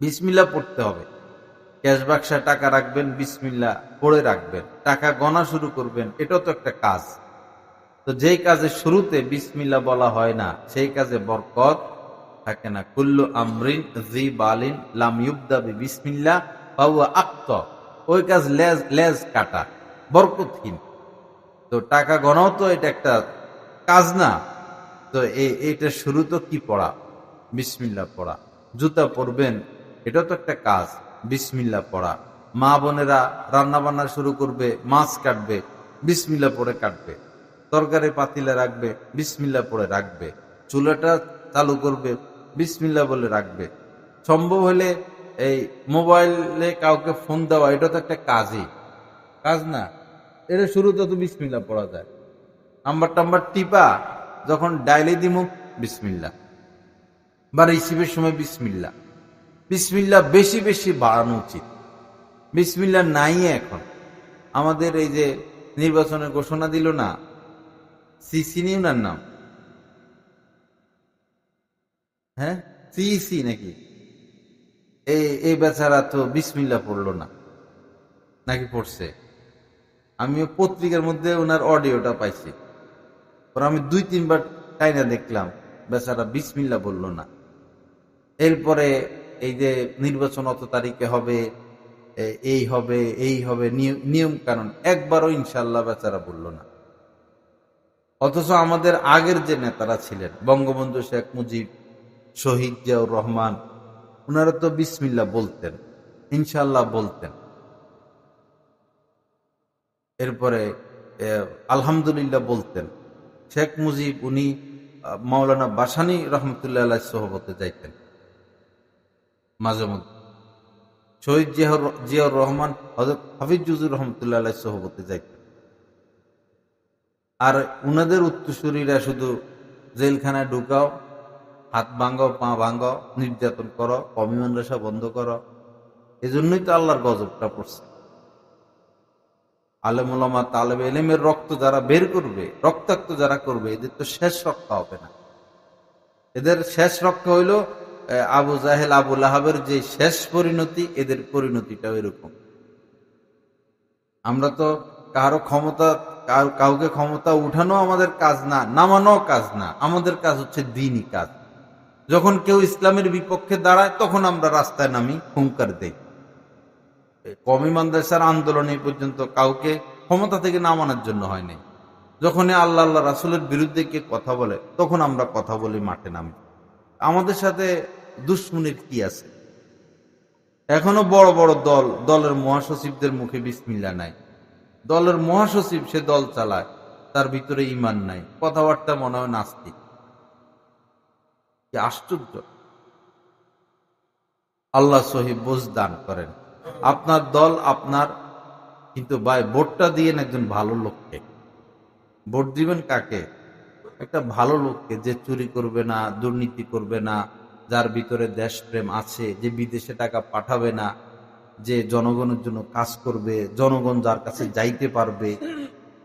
বিসমিল্লাহ পড়তে হবে। ক্যাশ বাক্সে টাকা রাখবেন, বিসমিল্লাহ পড়ে রাখবেন। টাকা গণা শুরু করবেন, এটাও তো একটা কাজ। তো যেই কাজের শুরুতে বিসমিল্লাহ বলা হয় না, সেই কাজে বরকত থাকে না। কুল্লু আমরিন জি বালিন লাম ইউবদা বিসমিল্লাহ ফাহুয়া আক্তা, ওই কাজ লেজ কাটা, বরকতহীন। তো টাকা গণাও তো এটা একটা কাজ না, তো এইটা শুরু তো কি পড়া, বিসমিল্লাহ পড়া। জুতা পরবেন, এটা তো একটা কাজ, বিসমিল্লাহ পড়া। মা বোনেরা রান্না বান্না শুরু করবে, মাছ কাটবে, বিসমিল্লাহ পড়ে কাটবে। তরকারি পাতিলে রাখবে, বিসমিল্লাহ পড়ে রাখবে। চুলাটা চালু করবে, বিসমিল্লাহ বলে রাখবে। সম্ভব হলে এই মোবাইলে কাউকে ফোন দেওয়া, এটা তো একটা কাজই, কাজ না? এটা শুরুতে তো বিসমিল্লাহ পড়া যায়। নাম্বার টাম্বার টিপা যখন ডাইলে দিমু, বিসমিল্লাহ, বা রিসিভের সময় বিসমিল্লাহ। বিসমিল্লাহ বেশি বেশি বাড়ানো উচিত। বিসমিল্লাহ নাই এখন। আমাদের এই যে নির্বাচনের ঘোষণা দিল না, সিসি উনার নাম, হ্যাঁ সিইসি নাকি, এই বেচারা তো বিসমিল্লাহ পড়লো না, নাকি পড়ছে? আমিও পত্রিকার মধ্যে ওনার অডিওটা পাইছি, পর আমি 2-3 বার টাইনা দেখলাম, বেচারা বিসমিল্লাহ বলল না। এরপরে এই যে নির্বাচন অত তারিখে হবে, এই হবে এই হবে, নিয়ম কানুন একবারও ইনশাল্লাহ বেচারা বলল না। অথচ আমাদের আগের যে নেতারা ছিলেন, বঙ্গবন্ধু শেখ মুজিব, শহীদ জিয়াউর রহমান, ওনারা তো বিসমিল্লাহ বলতেন, ইনশাল্লাহ বলতেন। এরপরে আলহামদুলিল্লাহ বলতেন। শেখ মুজিব উনি মাওলানা বাসানী রহমতুল্লাহ আলাইহির সোহবতে যাইতেন মাঝে মধ্যে। শহীদ জিয়াউর রহমান হযরত হাফিজুর রহমতুল্লাহ আলাইহির সোহবতে যাইতেন। আর উনাদের উত্তরসূরিরা শুধু জেলখানায় ঢুকাও, হাত ভাঙ্গাও, পা ভাঙ্গাও, নির্যাতন করো, কওমি মাদ্রাসা বন্ধ করো। এজন্যই তো আল্লাহর গজবটা পড়ছে। আলেম ওলামা তালেবে ইলমের রক্ত যারা বের করবে, রক্তাক্ত যারা করবে, এদের তো শেষ রক্ষা হবে না। এদের শেষ রক্ষা হইল আবু জাহেল, আবু লাহাবের যে শেষ পরিণতি, এদের পরিণতিটাও এরকম। আমরা তো কাউকে ক্ষমতা উঠানো আমাদের কাজ না, নামানো কাজ না, আমাদের কাজ হচ্ছে দ্বীনি কাজ। যখন কেউ ইসলামের বিপক্ষে দাঁড়ায়, তখন আমরা রাস্তায় নামি, হুঙ্কার দেই। কওমি মাদ্রাসার আন্দোলন এই পর্যন্ত কাউকে ক্ষমতা থেকে নামানোর জন্য হয়নি। যখন আল্লাহ আল্লাহ রাসূলের বিরুদ্ধে কে কথা বলে, তখন আমরা কথা বলি, মাঠে নামি। আমাদের সাথে দুশ্মনের কি আছে? এখনো বড় বড় দলের মহাসচিবদের মুখে বিসমিল্লাহ নাই। দলের মহাসচিব, সে দল চালায়, তার ভিতরে ঈমান নাই, কথাবার্তা মনে হয় নাস্তিক। কি আশ্চর্য! আল্লাহ সহি বুঝ দান করেন। আপনার দল আপনার কিন্তু ভাই ভোটটা দিয়েন একজন ভালো লোককে। ভোট দিবেন কাকে? একটা ভালো লোককে, যে চুরি করবে না, দুর্নীতি করবে না, যার ভিতরে দেশপ্রেম আছে, যে বিদেশে টাকা পাঠাবে না, যে জনগণের জন্য কাজ করবে, জনগণ যার কাছে যাইতে পারবে,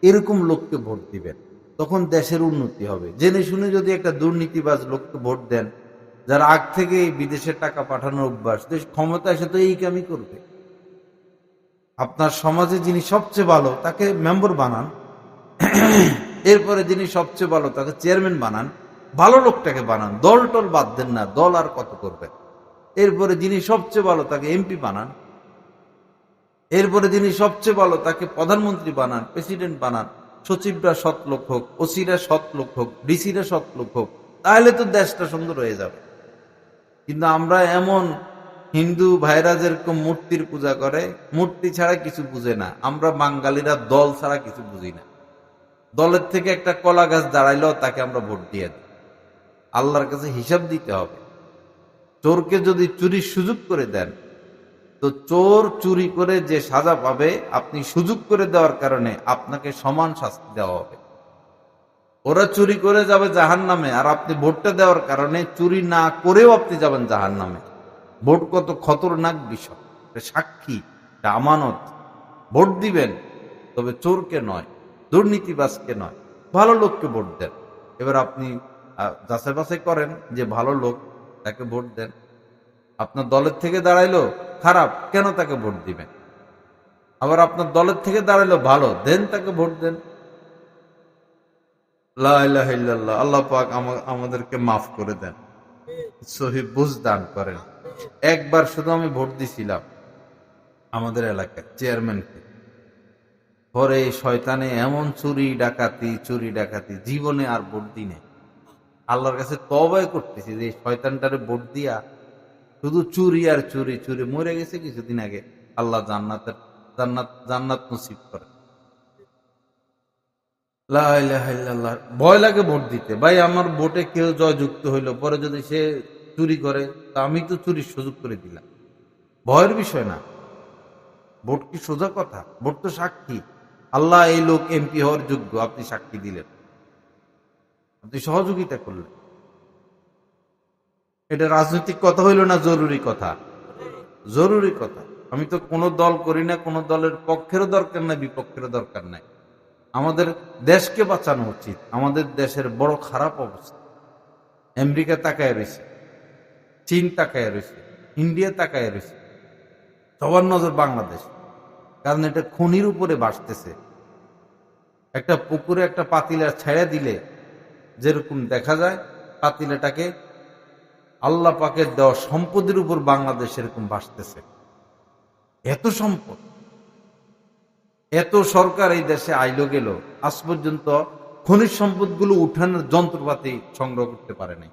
এরকম লোককে ভোট দিবেন। তখন দেশের উন্নতি হবে। জেনে শুনে যদি একটা দুর্নীতিবাজ লোককে ভোট দেন, যার আগ থেকে বিদেশে টাকা পাঠানোর অভ্যাস, দেশ ক্ষমতা এসে তো এই কামই করবে। আপনার সমাজে যিনি সবচেয়ে ভালো তাকে মেম্বার বানান, এরপরে যিনি সবচেয়ে ভালো তাকে চেয়ারম্যান বানান, ভালো লোকটাকে বানান, দল টল বাদ দেন না, দল আর কত করবে। এরপরে যিনি সবচেয়ে ভালো তাকে এমপি বানান, এরপরে যিনি সবচেয়ে ভালো তাকে প্রধানমন্ত্রী বানান, প্রেসিডেন্ট বানান, সচিবরা সৎ লোক হোক, ওসিরা সৎ লোক হোক, ডিসিরা সৎ লোক হোক, তাহলে তো দেশটা সুন্দর হয়ে যাবে। কিন্তু আমরা এমন হিন্দু ভাইরা যেরকম মূর্তির পূজা করে, মূর্তি ছাড়া কিছু বুঝে না, আমরা বাঙালিরা দল ছাড়া কিছু বুঝি না। দলের থেকে একটা কলা গাছ দাঁড়াইলেও তাকে আমরা ভোট দিয়ে দিই। আল্লাহর কাছে হিসাব দিতে হবে। চোরকে যদি চুরির সুযোগ করে দেন, তো চোর চুরি করে যে সাজা পাবে, আপনি সুযোগ করে দেওয়ার কারণে আপনাকে সমান শাস্তি দেওয়া হবে। ওরা চুরি করে যাবে জাহান্নামে, আর আপনি ভোটটা দেওয়ার কারণে চুরি না করেও আপনি যাবেন জাহান্নামে। ভোট কত খতরনাক বিষয়, সাক্ষী, আমানত। ভোট দিবেন, তবে চোরকে নয়, দুর্নীতিবাজকে নয়, ভালো লোককে ভোট দেন। এবার আপনি যাচাই বাছাই করেন যে ভালো লোক, তাকে ভোট দেন। আপনার দলের থেকে দাঁড়াইলো খারাপ, কেন তাকে ভোট দিবেন? আবার আপনার দলের থেকে দাঁড়াইলো ভালো, দেন তাকে ভোট দেন। লা ইলাহা ইল্লাল্লাহ। আল্লাহ পাক আমাদেরকে মাফ করে দেন, সহি বুঝ দান করেন। একবার শুধু আমি ভোট দিছিলাম আমাদের এলাকায় চেয়ারম্যানকে, পরে শয়তানে এমন চুরি ডাকাতি, জীবনে আর ভোট দিই নাই। আল্লাহর কাছে তওবা করতেছি যে শয়তানটারে ভোট দিয়া শুধু চুরি আর চুরি, মরে গেছে কিছুদিন আগে। আল্লাহ জান্নাত নসিব করে। লা ইলাহা ইল্লাল্লাহ। ভয় লাগে ভোট দিতে। ভাই, আমার ভোটে কেউ জয়যুক্ত হইলো, পরে যদি সে চুরি করে, তা আমি তো চুরির সুযোগ করে দিলাম। ভয়ের বিষয় না। ভোট কি সোজা কথা? ভোট তো সাক্ষী। আল্লাহ এই লোক এমপি হওয়ার যোগ্য, আপনি সাক্ষী দিলেন, আপনি সহযোগিতা করলেন। এটা রাজনৈতিক কথা হইল না জরুরি কথা? জরুরি কথা। আমি তো কোনো দল করি না, কোনো দলের পক্ষেরও দরকার নাই, বিপক্ষেরও দরকার নাই। আমাদের দেশকে বাঁচানো উচিত। আমাদের দেশের বড় খারাপ অবস্থা। আমেরিকা তাকায় রয়েছে, চীন তাকায় রয়েছে, ইন্ডিয়া তাকায় রয়েছে, সবার নজর বাংলাদেশ। কারণ এটা খনির উপরে ভাসতেছে। একটা পুকুরে একটা পাতিলা ছেড়ে দিলে যেরকম দেখা যায়, পাতিলাটাকে আল্লাহ পাকের দেওয়া সম্পদের উপর বাংলাদেশ এরকম ভাসতেছে। এত সম্পদ, এত সরকার এই দেশে আইলো গেল, আজ পর্যন্ত খনিজ সম্পদগুলো উঠানোর যন্ত্রপাতি সংগ্রহ করতে পারে নাই।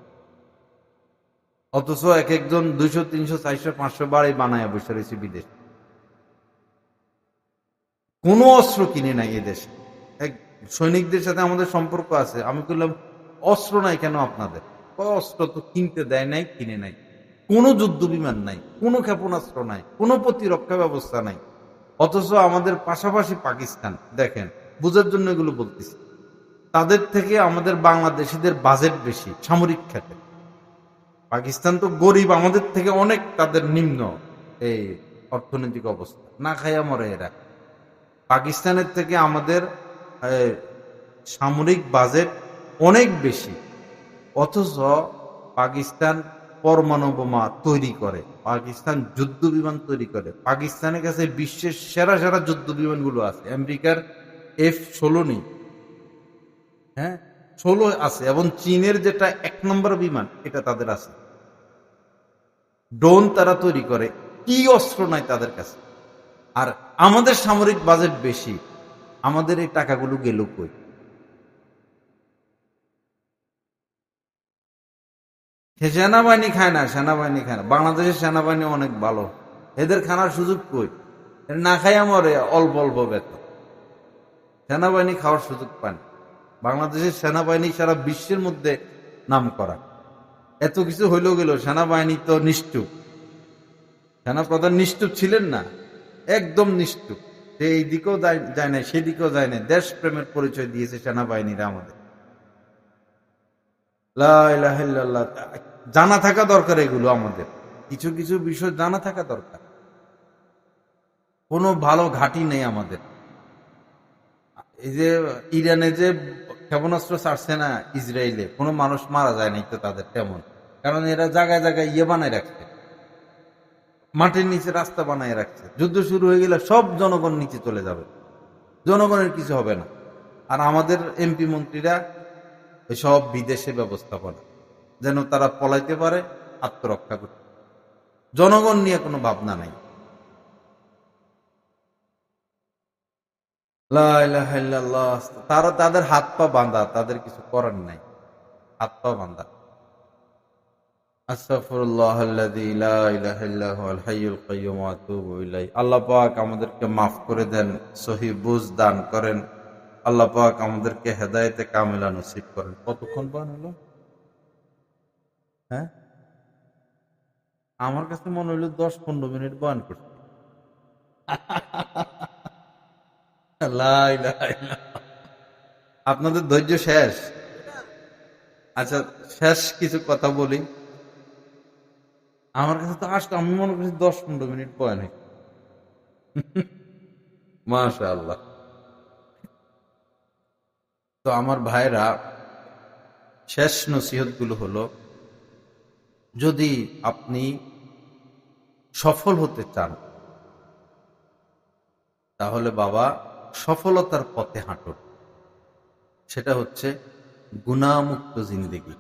অথচ এক একজন 200, 300, 400, 500 বাড়ি বানায় বসে রয়েছে বিদেশ। কোনো অস্ত্র কিনে নাই এ দেশে। এক সৈনিকদের সাথে আমাদের সম্পর্ক আছে, আমি বললাম অস্ত্র নাই কেন আপনাদের? অস্ত্র তো কিনতে দেয় নাই, কিনে নাই। কোনো যুদ্ধ বিমান নাই, কোনো ক্ষেপণাস্ত্র নাই, কোনো প্রতিরক্ষা ব্যবস্থা নাই। অথচ আমাদের পাশাপাশি পাকিস্তান, দেখেন বুঝার জন্য এগুলো বলতেছি, তাদের থেকে আমাদের বাংলাদেশিদের বাজেট বেশি সামরিক খাতে। পাকিস্তান তো গরিব, আমাদের থেকে অনেক তাদের নিম্ন এই অর্থনৈতিক অবস্থা, না খাইয়া মরে এরা। পাকিস্তানের থেকে আমাদের সামরিক বাজেট অনেক বেশি। অথচ পাকিস্তান পরমাণু বোমা তৈরি করে, পাকিস্তান যুদ্ধ বিমান তৈরি করে, পাকিস্তানের কাছে বিশ্বের সেরা সেরা যুদ্ধ বিমানগুলো আছে। আমেরিকার F-16 নেই, হ্যাঁ 16 আছে, এবং চীনের যেটা 1 নম্বর বিমান এটা তাদের আছে। ড্রোন তারা তৈরি করে, কি অস্ত্র নাই তাদের কাছে। আর আমাদের সামরিক বাজেট বেশি, আমাদের এই টাকাগুলো গেল কই? সেনাবাহিনী খায় না, সেনাবাহিনী খায় না। বাংলাদেশের সেনাবাহিনী অনেক ভালো, এদের খানার সুযোগ কই? না খাইয়া মরে, অল্প অল্প বেতন। সেনাবাহিনী খাওয়ার সুযোগ পায় না। বাংলাদেশের সেনাবাহিনী সারা বিশ্বের মধ্যে নাম করা। এত কিছু হইলেও গেল, সেনাবাহিনী তো নিষ্ঠুর। সেনাপ্রধান নিষ্ঠুর ছিলেন না, একদম নিষ্ঠুর। সে এই দিকেও যায় না, সেদিকেও যায় না, দেশ প্রেমের পরিচয় দিয়েছে সেনাবাহিনীরা আমাদের। লা ইলাহা ইল্লাল্লাহ। জানা থাকা দরকার এগুলো, আমাদের কিছু কিছু বিষয় জানা থাকা দরকার। কোনো ভালো ঘাঁটি নেই আমাদের। এই যে ইরানে যে ক্ষেপণাস্ত্র ছাড়ছে না ইসরায়েলে, কোনো মানুষ মারা যায় নাই তো তাদের তেমন, কারণ এরা জায়গায় জায়গায় বানায় রাখছে, মাটির নিচে রাস্তা বানায় রাখছে। যুদ্ধ শুরু হয়ে গেলে সব জনগণ নিচে চলে যাবে, জনগণের কিছু হবে না। আর আমাদের এমপি মন্ত্রীরা সব বিদেশে ব্যবস্থাপনা, যেন তারা পলাইতে পারে, আত্মরক্ষা করতে। জনগণ নিয়ে কোনো ভাবনা নাই। লা ইলাহা ইল্লাল্লাহ। তারা তাদের হাত পা বাঁধা, তাদের কিছু করার নাই, হাত পা বাঁধা। আস্তাগফিরুল্লাহাল্লাযী লা ইলাহা ইল্লা হুয়াল হাইয়ুল কাইয়্যুম ওয়া আতুবু ইলাইহি। আল্লাহ পাক আমাদেরকে মাফ করে দেন, সহি বুঝ দান করেন। আল্লাহ পাক আমাদেরকে হেদায়েতে কামিলা নসিব করেন। কতক্ষণ বয়ান হলো? হ্যাঁ, আমার কাছে মনে হইলো 10-15 মিনিট বয়ান করছি। লা ইলাহা ইল্লাল্লাহ। আপনাদের ধৈর্য শেষ? আচ্ছা, শেষ কিছু কথা বলি। আমার কাছে তো আসতো, আমি মনে করছি 10-15 মিনিট বয়ান হয়েছে। মাশাআল্লাহ। তো আমার ভাইরা, শেষ নসিহত গুলো হলো, যদি আপনি সফল হতে চান তাহলে বাবা সফলতার পথে হাঁটুন। সেটা হচ্ছে গুনাহমুক্ত জিন্দেগি।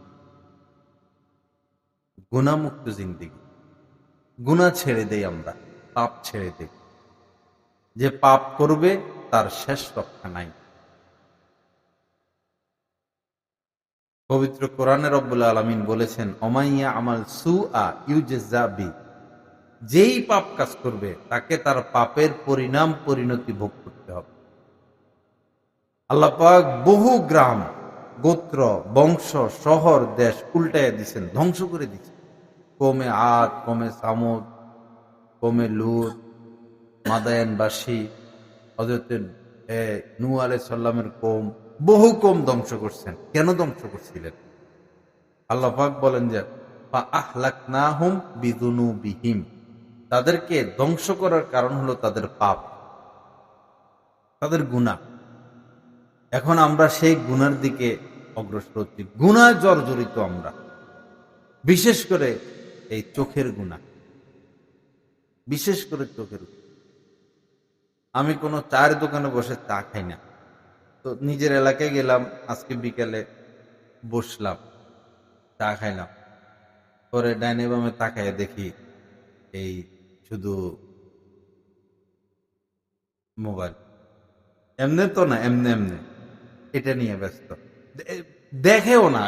গুনাহমুক্ত জিন্দেগি, গুনাহ ছেড়ে দেই আমরা, পাপ ছেড়ে দেই। যে পাপ করবে তার শেষ রক্ষা নাই। পবিত্র কোরআনে রব্বুল আলামিন বলেছেন, অমাইয়া আমাল সুআ ইউজাযা বি। যেই পাপ কাজ করবে তাকে তার পাপের পরিণাম পরিণতি ভোগ করতে হবে। আল্লাহ পাক বহু গ্রাম, গোত্র, বংশ, শহর, দেশ উল্টাইয়া দিচ্ছেন, ধ্বংস করে দিচ্ছেন। কমে আদ, কমে সামুদ, কমে লূত, মাদায়ানবাসী, হযরত নূহ আলাইহিস সালামের কওম, বহু কওম ধ্বংস করছেন। কেন ধ্বংস করছিলেন? আল্লাহ পাক বলেন যে ফা আহলাকনাহুম বিযুনুবিহিম। তাদেরকে ধ্বংস করার কারণ হলো তাদের পাপ, তাদের গুনাহ। এখন আমরা সেই গুনার দিকে অগ্রসর হচ্ছি, গুনাহ জর্জরিত আমরা, বিশেষ করে এই চোখের গুনাহ, বিশেষ করে চোখের গুনাহ। আমি কোনো চায়ের দোকানে বসে চা খাই না, তো নিজের এলাকায় গেলাম, আজকে বিকেলে বসলাম, চা খাইলাম, পরে ডাইনে বামে তাকায় দেখি এই শুধু মোবাইল, এমনি তো না, এমনি এমনি এটা নিয়ে ব্যস্ত। দেখেও না,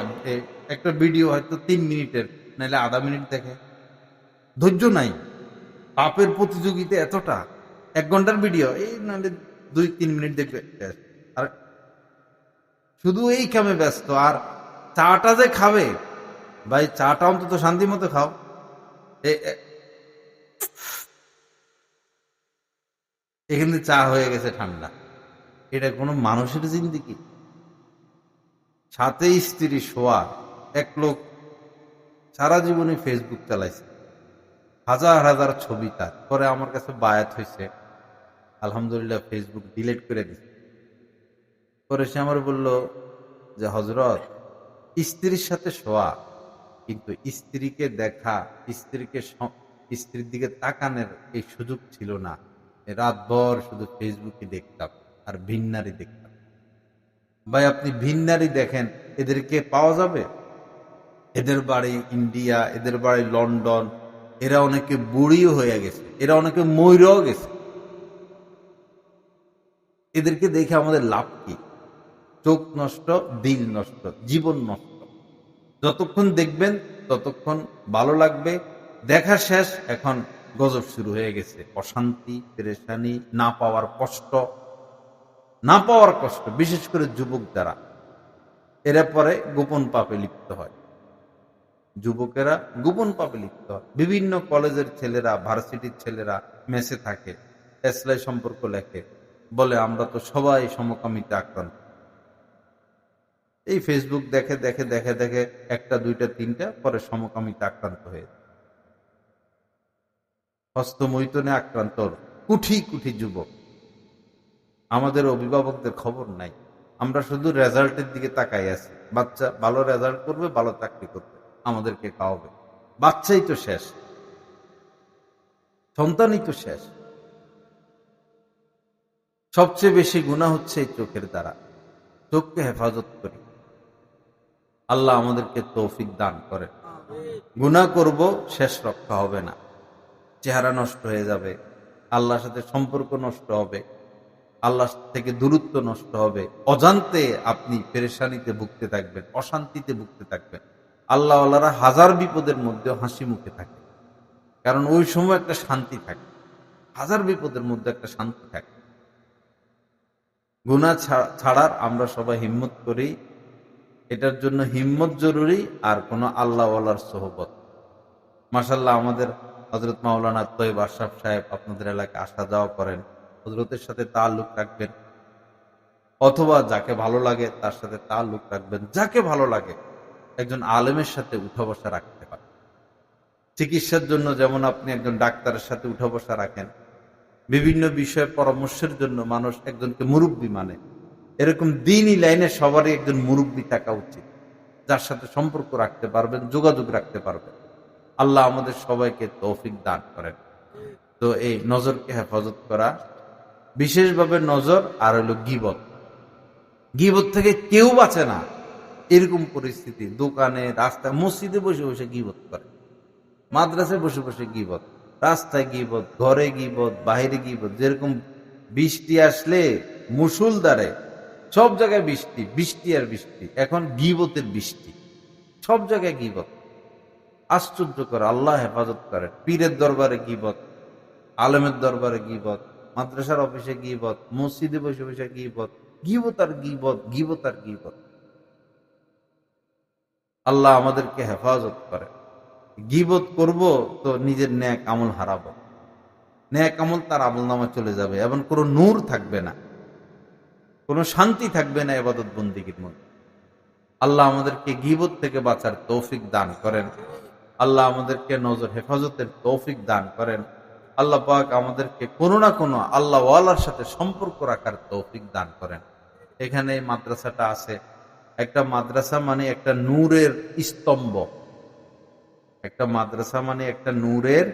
একটা ভিডিও হয়তো 3 মিনিটের, নাহলে আধা মিনিট দেখে, ধৈর্য নাই। পাপের প্রতিযোগিতা এতটা, 1 ঘন্টার ভিডিও এই নাহলে 2-3 মিনিট দেখবে, আর শুধু এই কামে ব্যস্ত। আর চাটা যে খাবে, ভাই চাটা অন্তত শান্তি মতো খাও। এখানে চা হয়ে গেছে ঠান্ডা। এটা কোনো মানুষের জিন্দেগি? সাথে স্ত্রী শোয়া। এক লোক সারা জীবনে ফেসবুক চালাইছে, হাজার হাজার ছবি তার, পরে আমার কাছে বায়াত হয়েছে, আলহামদুলিল্লাহ ফেসবুক ডিলিট করে দিচ্ছে। পরে সে আমার বলল যে হযরত, স্ত্রীর সাথে শোয়া, কিন্তু স্ত্রীকে দেখা, স্ত্রীর দিকে তাকানোর এই সুযোগ ছিল না। রাতভর শুধু ফেসবুকে দেখতাম আর ভিন্নারি দেখতাম। ভাই আপনি ভিন্নারি দেখেন, এদেরকে পাওয়া যাবে? এদের বাড়ি ইন্ডিয়া, এদের বাড়ি লন্ডন, এরা অনেকে বুড়িও হয়ে গেছে, এরা অনেকে মইরাও গেছে। এদেরকে দেখে আমাদের লাভ কি? চোখ নষ্ট, দিল নষ্ট, জীবন নষ্ট। যতক্ষণ দেখবেন ততক্ষণ ভালো লাগবে, দেখা শেষ, এখন গজব শুরু হয়ে গেছে। অশান্তি, পেরেশানি, না পাওয়ার কষ্ট, না পাওয়ার কষ্ট, বিশেষ করে যুবক যারা, এরা পরে গোপন পাপে লিপ্ত হয়। যুবকেরা গোপন পাপে লিপ্ত হয়। বিভিন্ন কলেজের ছেলেরা, ভার্সিটির ছেলেরা মেসে থাকে, এসলাই সম্পর্ক লেখে, বলে আমরা তো সবাই সমকামিতে আক্রান্ত। এই ফেসবুক দেখে দেখে দেখে দেখে একটা দুইটা তিনটা পরে সমকামিতে আক্রান্ত হয়ে হস্তমৈথুনে আক্রান্ত কুঠি কুঠি যুবক। আমাদের অভিভাবকদের খবর নাই, আমরা শুধু রেজাল্টের দিকে তাকাই আছি। বাচ্চা ভালো রেজাল্ট করবে, ভালো চাকরি করবে, আমাদেরকে খাওয়াবে। বাচ্চাই তো শেষ, সন্তানই তো শেষ। সবচেয়ে বেশি গুনাহ হচ্ছে এই চোখের দ্বারা। চোখকে হেফাজত করি, আল্লাহ আমাদেরকে তৌফিক দান করে। গুনাহ করব, শেষ রক্ষা হবে না, চেহারা নষ্ট হয়ে যাবে, আল্লাহর সাথে সম্পর্ক নষ্ট হবে, আল্লাহ থেকে দূরত্ব নষ্ট হবে। অজান্তে আপনি পেরেশানিতে ভুগতে থাকবেন, অশান্তিতে ভুগতে থাকবেন। আল্লাহ আল্লাহরা হাজার বিপদের মধ্যে হাসি মুখে থাকে, কারণ ওই সময় একটা শান্তি থাকে। হাজার বিপদের মধ্যে একটা শান্তি থাকে। গুনাহ ছাড়ার আমরা সবাই হিম্মত করি, এটার জন্য হিম্মত জরুরি, আর কোন আল্লাহ ওয়ালার সোহবত। মাশাআল্লাহ, আমাদের হযরত মাওলানা তৈয়ব আশরাফ সাহেব আপনাদের এলাকায় আসা যাওয়া করেন, হযরতের সাথে তাল্লুক রাখবেন, অথবা যাকে ভালো লাগে তার সাথে তাল্লুক রাখবেন। যাকে ভালো লাগে একজন আলেমের সাথে উঠা বসা রাখতে পারেন। চিকিৎসার জন্য যেমন আপনি একজন ডাক্তারের সাথে উঠা বসা রাখেন, বিভিন্ন বিষয়ে পরামর্শের জন্য মানুষ একজনকে মুরব্বী মানে, এরকম দ্বীনি লাইনে সবারই একজন মুরব্বী থাকা উচিত, যার সাথে সম্পর্ক রাখতে পারবেন, যোগাযোগ রাখতে পারবেন। আল্লাহ আমাদের সবাইকে তৌফিক দান করেন। তো এই নজরকে হেফাজত করা, বিশেষভাবে নজর, আর হলো গীবত। গীবত থেকে কেউ বাঁচে না। এরকম পরিস্থিতি দোকানে, রাস্তায়, মসজিদে বসে বসে গীবত করে, মাদ্রাসায় বসে বসে গীবত, রাস্তায় গীবত, ঘরে গীবত, বাহিরে গীবত। যেরকম বৃষ্টি আসলে মুষলধারে সব জায়গায় বৃষ্টি, বৃষ্টি আর বৃষ্টি, এখন গীবতের বৃষ্টি, সব জায়গায় গীবত। আশ্চর্য করে, আল্লাহ হেফাজত করেন। পীরের দরবারে গীবত, আলেমের দরবারে গীবত, মাদ্রাসার অফিসে গীবত, মসজিদে বসে বসে গীবত, গীবত আর গীবত, গীবত আর গীবত। আল্লাহ আমাদেরকে হেফাজত করে। গীবত করব তো নিজের নেক আমল হারাবো, নেক আমল তার আমল নামা চলে যাবে, এবং কোনো নূর থাকবে না, কোনো শান্তি থাকবে না ইবাদত বন্দেগীর মধ্যে। আল্লাহ আমাদেরকে গীবত থেকে বাঁচার তৌফিক দান করেন। আল্লাহ আমাদেরকে নজর হেফাজতের তৌফিক দান করেন। আল্লাহ পাক আমাদেরকে কোনো না কোনো আল্লাহ ওয়ালার সাথে সম্পর্ক রাখার তৌফিক দান করেন। এখানে মাদ্রাসাটা আছে, একটা মাদ্রাসা মানে একটা নূরের স্তম্ভ, একটা মাদ্রাসা মানে একটা নূরের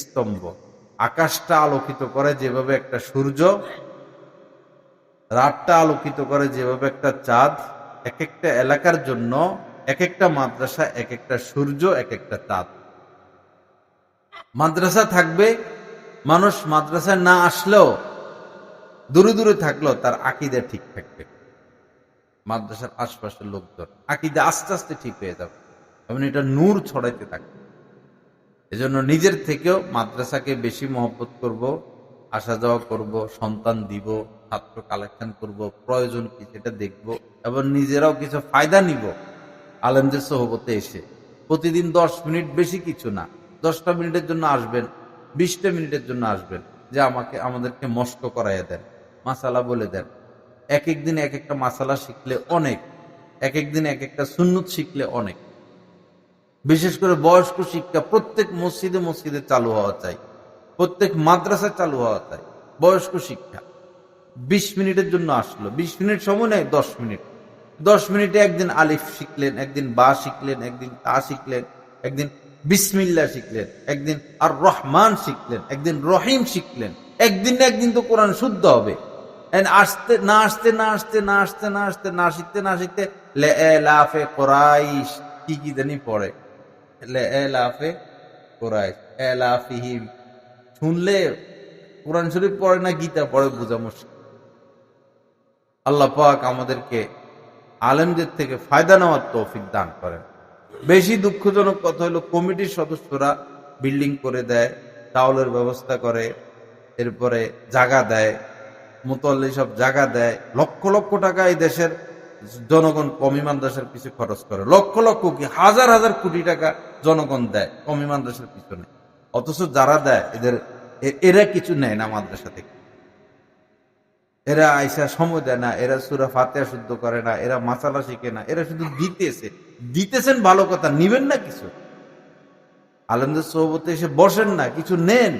স্তম্ভ। আকাশটা আলোকিত করে যেভাবে একটা সূর্য, রাতটা আলোকিত করে যেভাবে একটা চাঁদ, এক একটা এলাকার জন্য এক একটা মাদ্রাসা, এক একটা সূর্য, এক একটা চাঁদ। মাদ্রাসা থাকবে, মানুষ মাদ্রাসায় না আসলেও, দূরে দূরে থাকলেও তার আকীদা ঠিক থাকবে। মাদ্রাসার আশপাশের লোকজন আকীদা আস্তে আস্তে ঠিক হয়ে যাবে, এবং এটা নূর ছড়াইতে থাকবে। এজন্য নিজের থেকেও মাদ্রাসাকে বেশি মহব্বত করব, আসা যাওয়া করব, সন্তান দিব, ছাত্র কালেকশন করব, প্রয়োজন কি সেটা দেখব, এবং নিজেরাও কিছু ফায়দা নিব আলেমদের সোহবতে এসে। প্রতিদিন 10 মিনিট, বেশি কিছু না, 10টা মিনিটের জন্য আসবেন, 20টা মিনিটের জন্য আসবেন, যে আমাদেরকে মস্ক করাইয়া দেন, মাসালা বলে দেন। এক এক দিন এক একটা মাসালা শিখলে অনেক, এক এক দিন এক একটা সুন্নত শিখলে অনেক। বিশেষ করে বয়স্ক শিক্ষা প্রত্যেক মসজিদে মসজিদে চালু হওয়া চাই, প্রত্যেক মাদ্রাসায় চালু হওয়া চাই। বয়স্ক শিক্ষা 20 মিনিটের জন্য আসলো, 20 মিনিট সময় নেই, 10 মিনিট, 10 মিনিটে একদিন আলিফ শিখলেন, একদিন বা শিখলেন, একদিন তা শিখলেন, একদিন বিসমিল্লাহ শিখলেন, একদিন আর রহমান শিখলেন, একদিন রহিম শিখলেন। একদিন না একদিন তো কোরআন শুদ্ধ হবে। আসতে না আসতে না আসতে না আসতে না আসতে না শিখতে না শিখতে লাফে কোরাইশ কি কি জানি পড়ে, লাফে কোরাইশ এলাফিহিম শুনলে কোরআন শরীফ পড়ে না, গীতা পড়ে, বোঝা মুশকিল। আল্লাহ পাক আমাদেরকে আলেমদের থেকে ফায়দা নেওয়ার তৌফিক দান করেন। বেশি দুঃখজনক কথা হলো, কমিটির সদস্যরা বিল্ডিং করে দেয়, চাউলের ব্যবস্থা করে, এরপরে জায়গা দেয়, মুতল্লি সব জায়গা দেয়, লক্ষ লক্ষ টাকা এই দেশের জনগণ কওমি মাদ্রাসার পিছনে খরচ করে, লক্ষ লক্ষ কি হাজার হাজার কোটি টাকা জনগণ দেয় কওমি মাদ্রাসার পিছনে। অথচ যারা দেয় এরা কিছু নেয় না মাদ্রাসা থেকে। এরা আইসা সময় দেয় না, এরা সূরা ফাতিহা শুদ্ধ করে না, এরা মাসালা শিখে না, এরা শুধু দিতেছেন ভালো কথা, নিবেন না কিছু। আলেমদের সোহবতে এসে বসেন না, কিছু নেন।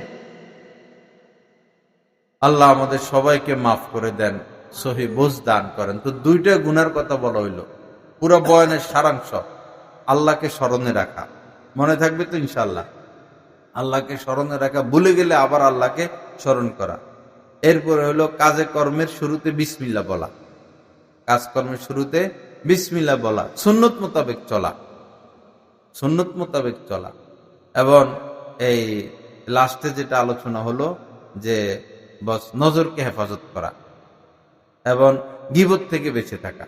আল্লাহ আমাদের সবাইকে মাফ করে দেন, সহি বুঝ দান করেন। তো দুইটা গুনার কথা বলা হইল, পুরো বয়ানের সারাংশ আল্লাহকে স্মরণে রাখা। মনে থাকবে তো ইনশাআল্লাহ? আল্লাহকে স্মরণে রাখা, ভুলে গেলে আবার আল্লাহকে স্মরণ করা। এরপরে হলো কাজে কর্মের শুরুতে বিসমিল্লাহ বলা, কাজকর্মের শুরুতে বিসমিল্লাহ বলা, সুন্নত মোতাবেক চলা, সুন্নত মোতাবেক চলা। এবং এই লাস্টে যেটা আলোচনা হলো যে বস নজরকে হেফাজত করা এবং গীবত থেকে বেঁচে থাকা।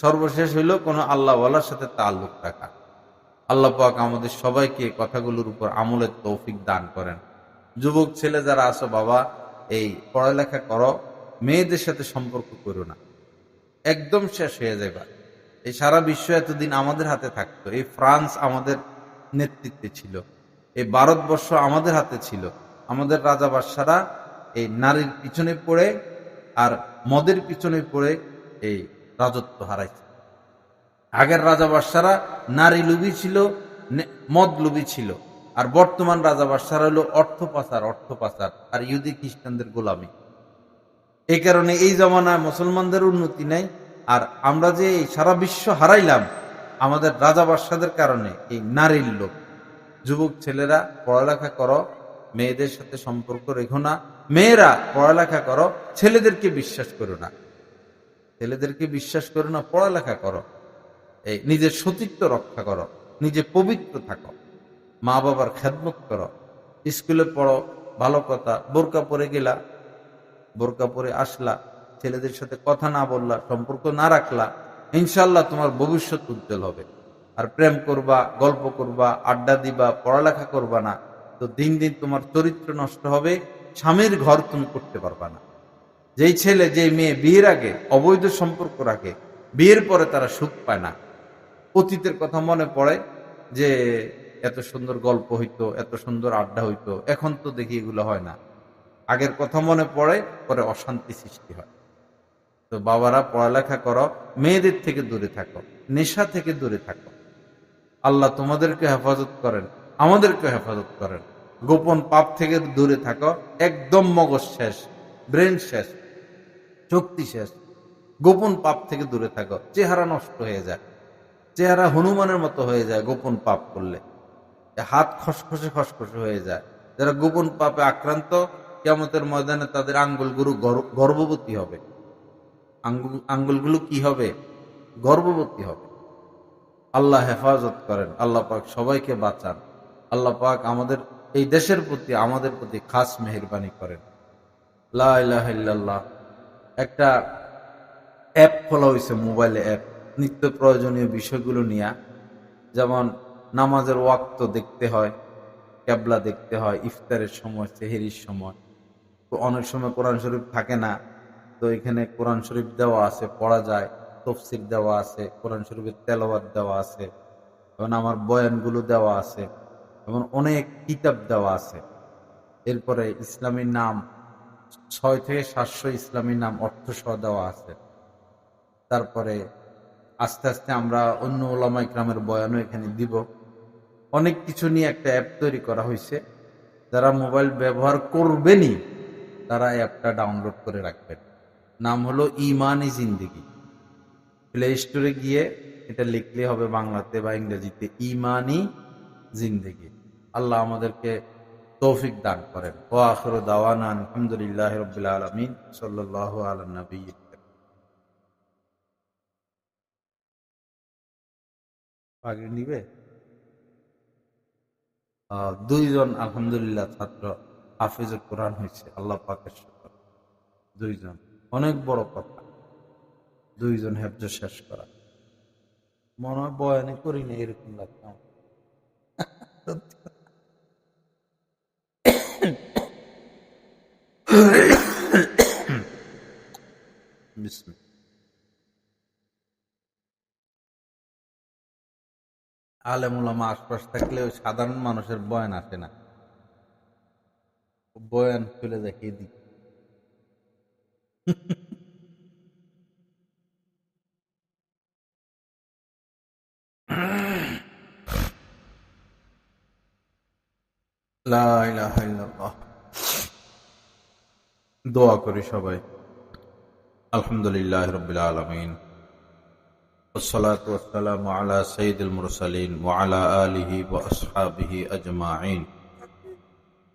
সর্বশেষ হইল কোনো আল্লাহওয়ালার সাথে তাল্লুক রাখা। আল্লাহ পাক আমাদের সবাইকে কথাগুলোর উপর আমলের তৌফিক দান করেন। যুবক ছেলে যারা আছো, বাবা এই পড়ালেখা করো, মেয়েদের সাথে সম্পর্ক করো না, একদম শেষ হয়ে যাবে। এই সারা বিশ্ব এতদিন আমাদের হাতে থাকতো, এই ফ্রান্স আমাদের নেতৃত্বে ছিল, এই ভারতবর্ষ আমাদের হাতে ছিল। আমাদের রাজা বাদশারা এই নারীর পিছনে পড়ে আর মদের পিছনে পড়ে এই রাজত্ব হারাইছে। আগের রাজা বাদশারা নারী লুবি ছিল, মদ লুবি ছিল। আর বর্তমান রাজা বাদশারা হলো অর্থ পাচার আর ইহুদি খ্রিস্টানদের গোলামি। এই কারণে এই জমানায় মুসলমানদের উন্নতি নাই। আর আমরা যে সারা বিশ্ব হারাইলাম আমাদের রাজা বাদশাদের কারণে, এই নারীর লোক। যুবক ছেলেরা পড়ালেখা করো, মেয়েদের সাথে সম্পর্ক রেখো না। মেয়েরা পড়ালেখা করো, ছেলেদেরকে বিশ্বাস করো না, ছেলেদেরকে বিশ্বাস করো না, পড়ালেখা করো। এই নিজের সতীত্ব রক্ষা করো, নিজে পবিত্র থাকো, মা বাবার খেদমত করো, স্কুলে পড়ো, ভালো কথা। বোরকা পরে গেলা, বোরকা পরে আসলা, ছেলেদের সাথে কথা না বললা, সম্পর্ক না রাখলা, ইনশাল্লাহ তোমার ভবিষ্যৎ উজ্জ্বল হবে। আর প্রেম করবা, গল্প করবা, আড্ডা দিবা, পড়ালেখা করবা না, তো দিন দিন তোমার চরিত্র নষ্ট হবে, স্বামীর ঘর তুমি করতে পারবা না। যেই ছেলে যেই মেয়ে বিয়ের আগে অবৈধ সম্পর্ক রাখে, বিয়ের পরে তারা সুখ পায় না। অতীতের কথা মনে পড়ে যে এত সুন্দর গল্প হইতো, এত সুন্দর আড্ডা হইতো, এখন তো দেখি এগুলো হয় না। আগের কথা মনে পড়ে, পরে অশান্তি সৃষ্টি হয়। তো বাবারা পড়ালেখা করো, মেয়েদের থেকে দূরে থাকো, নেশা থেকে দূরে থাকো। আল্লাহ তোমাদেরকে হেফাজত করেন, আমাদেরকে হেফাজত করেন। গোপন পাপ থেকে দূরে থাকো, একদম মগজ শেষ, ব্রেন শেষ, শক্তি শেষ। গোপন পাপ থেকে দূরে থাকো, চেহারা নষ্ট হয়ে যায়, চেহারা হনুমানের মতো হয়ে যায় গোপন পাপ করলে, হাত খসখসে হয়ে যায়। যারা গোপন পাপে আক্রান্ত, কিয়ামতের ময়দানে তাদের আঙ্গুলগুলো গর্ভবতী হবে, আঙ্গুলগুলো কি হবে? গর্ভবতী হবে। আল্লাহ হেফাজত করেন, আল্লাহ পাক সবাইকে বাঁচান। আল্লাহ পাক আমাদের এই দেশের প্রতি, আমাদের প্রতি খাস মেহেরবানি করেন। লা ইলাহা ইল্লাল্লাহ। একটা অ্যাপ খোলা হয়েছে, মোবাইলে অ্যাপ, নিত্য প্রয়োজনীয় বিষয়গুলো নিয়ে। যেমন নামাজের ওয়াক্ত দেখতে হয়, কেবলা দেখতে হয়, ইফতারের সময়, সেহেরির সময়। তো অনেক সময় কোরআন শরীফ থাকে না, তো এখানে কোরআন শরীফ দেওয়া আছে, পড়া যায়, তফসির দেওয়া আছে, কোরআন শরীফের তেলাওয়াত দেওয়া আছে, এবং আমার বয়ানগুলো দেওয়া আছে, এবং অনেক কিতাব দেওয়া আছে। এরপরে ইসলামী নাম 6 থেকে 700 ইসলামী নাম অর্থ সহ দেওয়া আছে। তারপরে আস্তে আস্তে আমরা অন্য ওলামা ইকরামের বয়ানও এখানে দিব। অনেক কিছু নিয়ে একটা অ্যাপ তৈরি করা হয়েছে। যারা মোবাইল ব্যবহার করবেনই তারা অ্যাপটা ডাউনলোড করে রাখবেন। নাম হলো ইমানি জিন্দেগি। প্লে স্টোরে গিয়ে এটা লিখলে হবে বাংলাতে বা ইংরেজিতে, ইমানি জিন্দেগি। আল্লাহ আমাদেরকে তৌফিক দান করেন। ওয়া আখিরু দাওয়ানা আলহামদুলিল্লাহি রাব্বিল আলামিন। সাল্লাল্লাহু আলা নবিয়্যিল কারীম। আগে নিবে 2 জন আলহামদুলিল্লাহ ছাত্র হাফিজুল কোরআন হয়েছে, আল্লাহ পাকের শুকর। 2 জন, অনেক বড় কথা। 2 জন হেফজ শেষ করা, মনে হয় বয়ানে করি না এরকম লাগছে আমার। বিসমিল্লাহ। আলেম ওলামা আশপাশ থাকলে ওই সাধারণ মানুষের বয়ান আসে না, বয়ান খুলে দেখিয়ে দিই। লা ইলাহা ইল্লাল্লাহ। দোয়া করি সবাই। আলহামদুলিল্লাহ রাব্বিল আলামিন, والصلاة والسلام على سيد المرسلين وعلى آله وأصحابه أجمعين.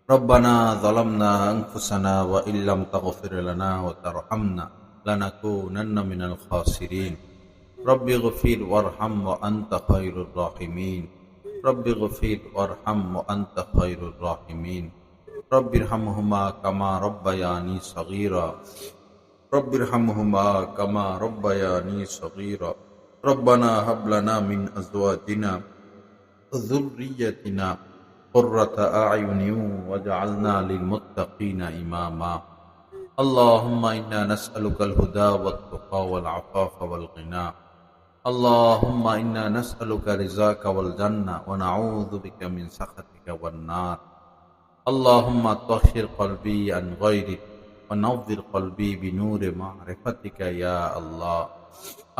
ربنا ظلمنا أنفسنا وإن لم تغفر لنا وترحمنا لنكونن من الخاسرين. رب اغفر وارحم وأنت خير الراحمين. رب اغفر وارحم وأنت خير الراحمين. رب ارحمهما كما ربياني صغيرا. رب ارحمهما كما ربياني صغيرا. ربنا هب لنا من أزواجنا وذريتنا قرة أعين واجعلنا للمتقين إماما. اللهم إنا نسألك الهدى والتقى والعفاف والغنى. اللهم إنا نسألك رزاك والجنة ونعوذ بك من سخطك والنار. اللهم طهر قلبي عن غيرك ونظر قلبي بنور معرفتك يا الله.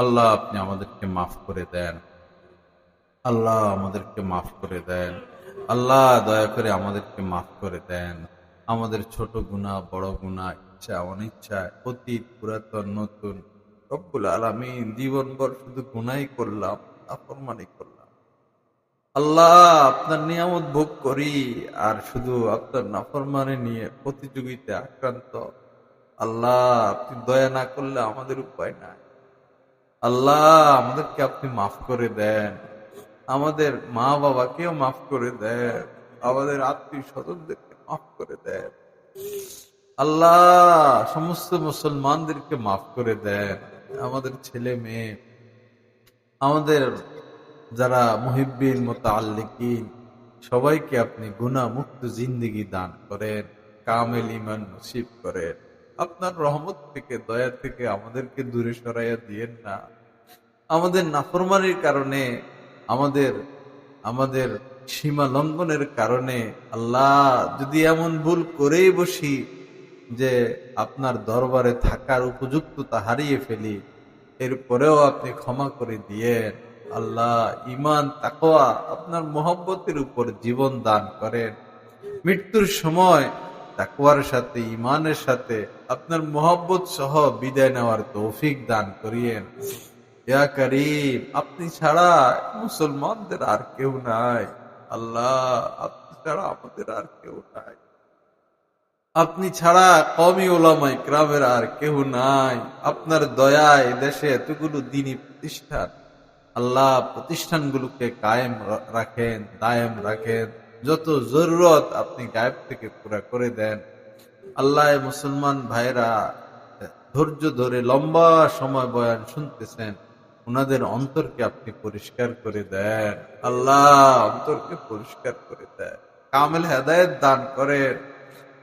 আল্লাহ, আপনি আমাদেরকে মাফ করে দেন। আল্লাহ, আমাদেরকে মাফ করে দেন। আল্লাহ, দয়া করে আমাদেরকে মাফ করে দেন। আমাদের ছোট গুনাহ, বড় গুনাহ, ইচ্ছা অনিচ্ছা, অতীত, পুরাতন, নতুন, রব্বুল আলামিন জীবনভর শুধু গুনাই করলাম, নাফরমানি করলাম। আল্লাহ, আপনার নিয়ামত ভোগ করি আর শুধু আপনার নাফরমানি নিয়ে প্রতিযোগিতা আক্রান্ত। আল্লাহ, আপনি দয়া না করলে আমাদের উপায় নাই। আল্লাহ, আমাদেরকে আপনি মাফ করে দেন। আমাদের মা বাবাকেও মাফ করে দেন। আমাদের আত্মীয় স্বজনদেরকে মাফ করে দেন। আল্লাহ, সমস্ত মুসলমানদেরকে মাফ করে দেন। আমাদের ছেলে মেয়ে, আমাদের যারা মুহিব্বিন মুতাআল্লিকিন, সবাইকে আপনি গুনাহ মুক্ত জিন্দেগি দান করেন, কামেল ঈমান নসিব করেন। আপনার রহমত থেকে, দয়া থেকে আমাদেরকে দূরে সরাইয়া দিয়েন না। আমাদের নাফরমানির কারণে, আমাদের সীমা লঙ্ঘনের কারণে আল্লাহ যদি এমন ভুল করেই বসি যে আপনার দরবারে থাকার উপযুক্ততা হারিয়ে ফেলি, এরপরেও আপনি ক্ষমা করে দিয়েন। আল্লাহ, ঈমান তাকওয়া আপনার মহব্বতের উপর জীবন দান করেন। মৃত্যুর সময় তাকওয়ার সাথে, ঈমানের সাথে আপনার মহব্বত সহ বিদায় নেওয়ার তৌফিক দান করিয়েন। ইয়া করিম, আপনি ছাড়া মুসলমানদের আর কেউ নাই। আল্লাহ, আপনি ছাড়া আমাদের আর কেউ নাই। আপনি ছাড়া কওমি উলামা ইকরামের আর কেউ নাই। আপনার দয়ায় দেশে এতগুলো দ্বীনি প্রতিষ্ঠান, আল্লাহ প্রতিষ্ঠানগুলোকে কায়েম রাখেন, দায়েম রাখেন। যত জরুরত আপনি গায়েব থেকে পুরা করে দেন। আল্লাহ, মুসলমান ভাইরা ধৈর্য ধরে লম্বা সময় বয়ান শুনতেছেন, ওনাদের অন্তরকে আপনি পরিষ্কার করে দেন। আল্লাহ, অন্তরকে পরিষ্কার করে দেন। কামেল হেদায়েত দান করেন।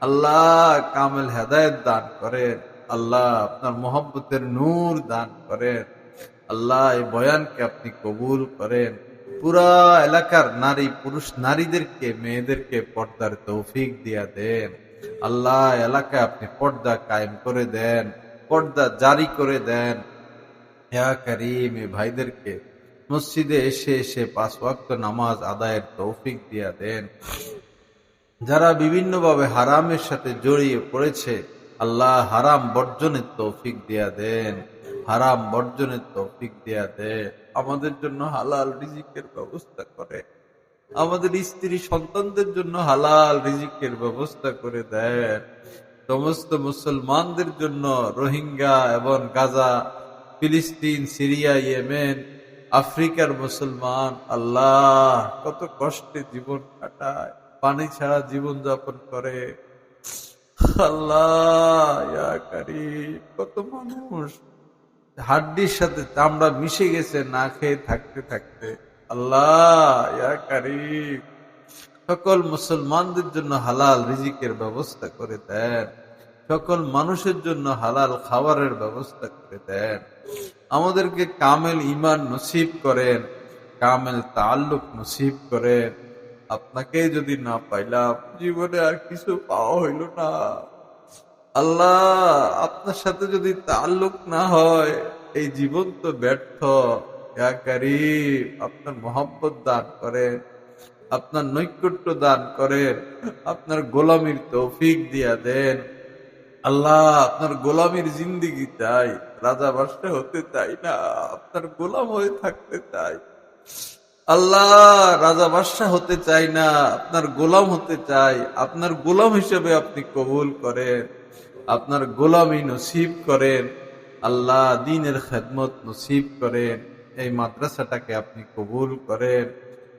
আল্লাহ, কামেল হেদায়েত দান করেন। আল্লাহ, আপনার মহব্বতের নূর দান করেন। আল্লাহ, এই বয়ানকে আপনি কবুল করেন। পুরা এলাকার নারী, পুরুষ, নারীদেরকে, মেয়েদেরকে পর্দার তৌফিক দিয়া দেন। আল্লাহ, এলাকায় আপনি পর্দা কায়েম করে দেন, পর্দা জারি করে দেন। ইয়া করিম, এই ভাইদেরকে মসজিদে এসে এসে 5 ওয়াক্ত নামাজ আদায়ের তৌফিক দিয়া দেন। যারা বিভিন্নভাবে হারামের সাথে জড়িয়ে পড়েছে, আল্লাহ হারাম বর্জনের তৌফিক দিয়া দেন। হারাম বর্জনের তৌফিক দিয়া দেন। আমাদের জন্য হালাল রিজিকের ব্যবস্থা করে, আমাদের স্ত্রী সন্তানদের জন্য হালাল রিজিকের ব্যবস্থা করে দেন। সমস্ত মুসলমানদের জন্য রোহিঙ্গা এবং গাজা, ফিলিস্তিন, সিরিয়া, ইয়েমেন, আফ্রিকার মুসলমান, আল্লাহ কত কষ্টে জীবন কাটায়, পানি ছাড়া জীবন যাপন করে। আল্লাহ, ইয়া কারীম, কত মানুষ হাড্ডির সাথে চামড়া মিশে গেছে না খেয়ে থাকতে থাকতে। আল্লাহ, ইয়া কারীম, সকল মুসলমানদের জন্য হালাল রিজিকের ব্যবস্থা করে দেন। সকল মানুষের জন্য হালাল খাবারের ব্যবস্থা করে দেন। আমাদেরকে কামেল ঈমান নসিব করেন, কামেল তাআল্লুক নসিব করেন। আপনাকে যদি না পাইলাম, জীবনে আর কিছু পাওয়া হইল না। আল্লাহ, আপনার সাথে যদি তাআল্লুক না হয়, এই জীবন তো ব্যর্থ। ইয়া কারীম, আপনার মহব্বত দান করেন, আপনার নৈকট্য দান করেন, আপনার গোলামির তৌফিক দিয়া দেন। আল্লাহ, আপনার গোলামির জিন্দিগি চাই, রাজা বাদশা হতে চাই না, আপনার গোলাম হয়ে থাকতে চাই। আল্লাহ, রাজা বাদশা হতে চাই না, আপনার গোলাম হতে চাই। আপনার গোলাম হিসেবে আপনি কবুল করেন, আপনার গোলামি নসিব করেন। আল্লাহ, দ্বীনের খেদমত নসিব করেন। এই মাদ্রাসাটাকে আপনি কবুল করেন।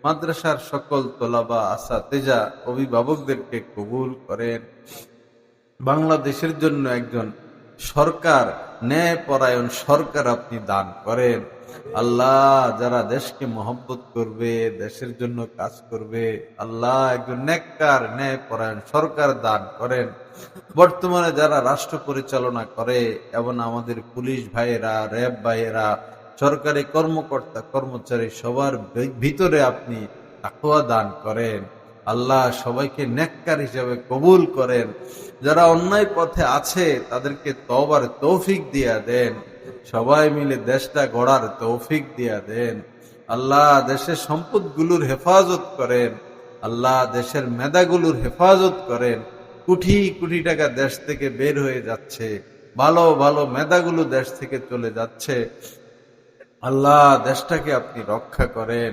মাদ্রাসার সকল তোলাবা, আসাতেজা, অভিভাবকদেরকে কবুল করেন। বাংলাদেশের জন্য একজন সরকার, ন্যায়পরায়ণ সরকার আপনি দান করেন। আল্লাহ, যারা দেশকে মহব্বত করবে, দেশের জন্য কাজ করবে, আল্লাহ একজন নেককার ন্যায়পরায়ণ সরকার দান করেন। বর্তমানে যারা রাষ্ট্র পরিচালনা করে, এবং আমাদের পুলিশ ভাইয়েরা, র্যাব ভাইয়েরা, সরকারি কর্মকর্তা কর্মচারী, সবার ভিতরে আপনি তাকওয়া দান করেন। আল্লাহ, সবাইকে নেককার হিসেবে কবুল করেন। যারা অন্যায় পথে আছে তাদেরকে তওবার তৌফিক দিয়া দেন। সবাই মিলে দেশটা গড়ার তৌফিক দিয়া দেন। আল্লাহ, দেশের সম্পদগুলোর হেফাজত করেন। আল্লাহ, দেশের মেধাগুলোর হেফাজত করেন। কোটি কোটি টাকা দেশ থেকে বের হয়ে যাচ্ছে, ভালো ভালো মেধাগুলো দেশ থেকে চলে যাচ্ছে। আল্লাহ, দেশটাকে আপনি রক্ষা করেন।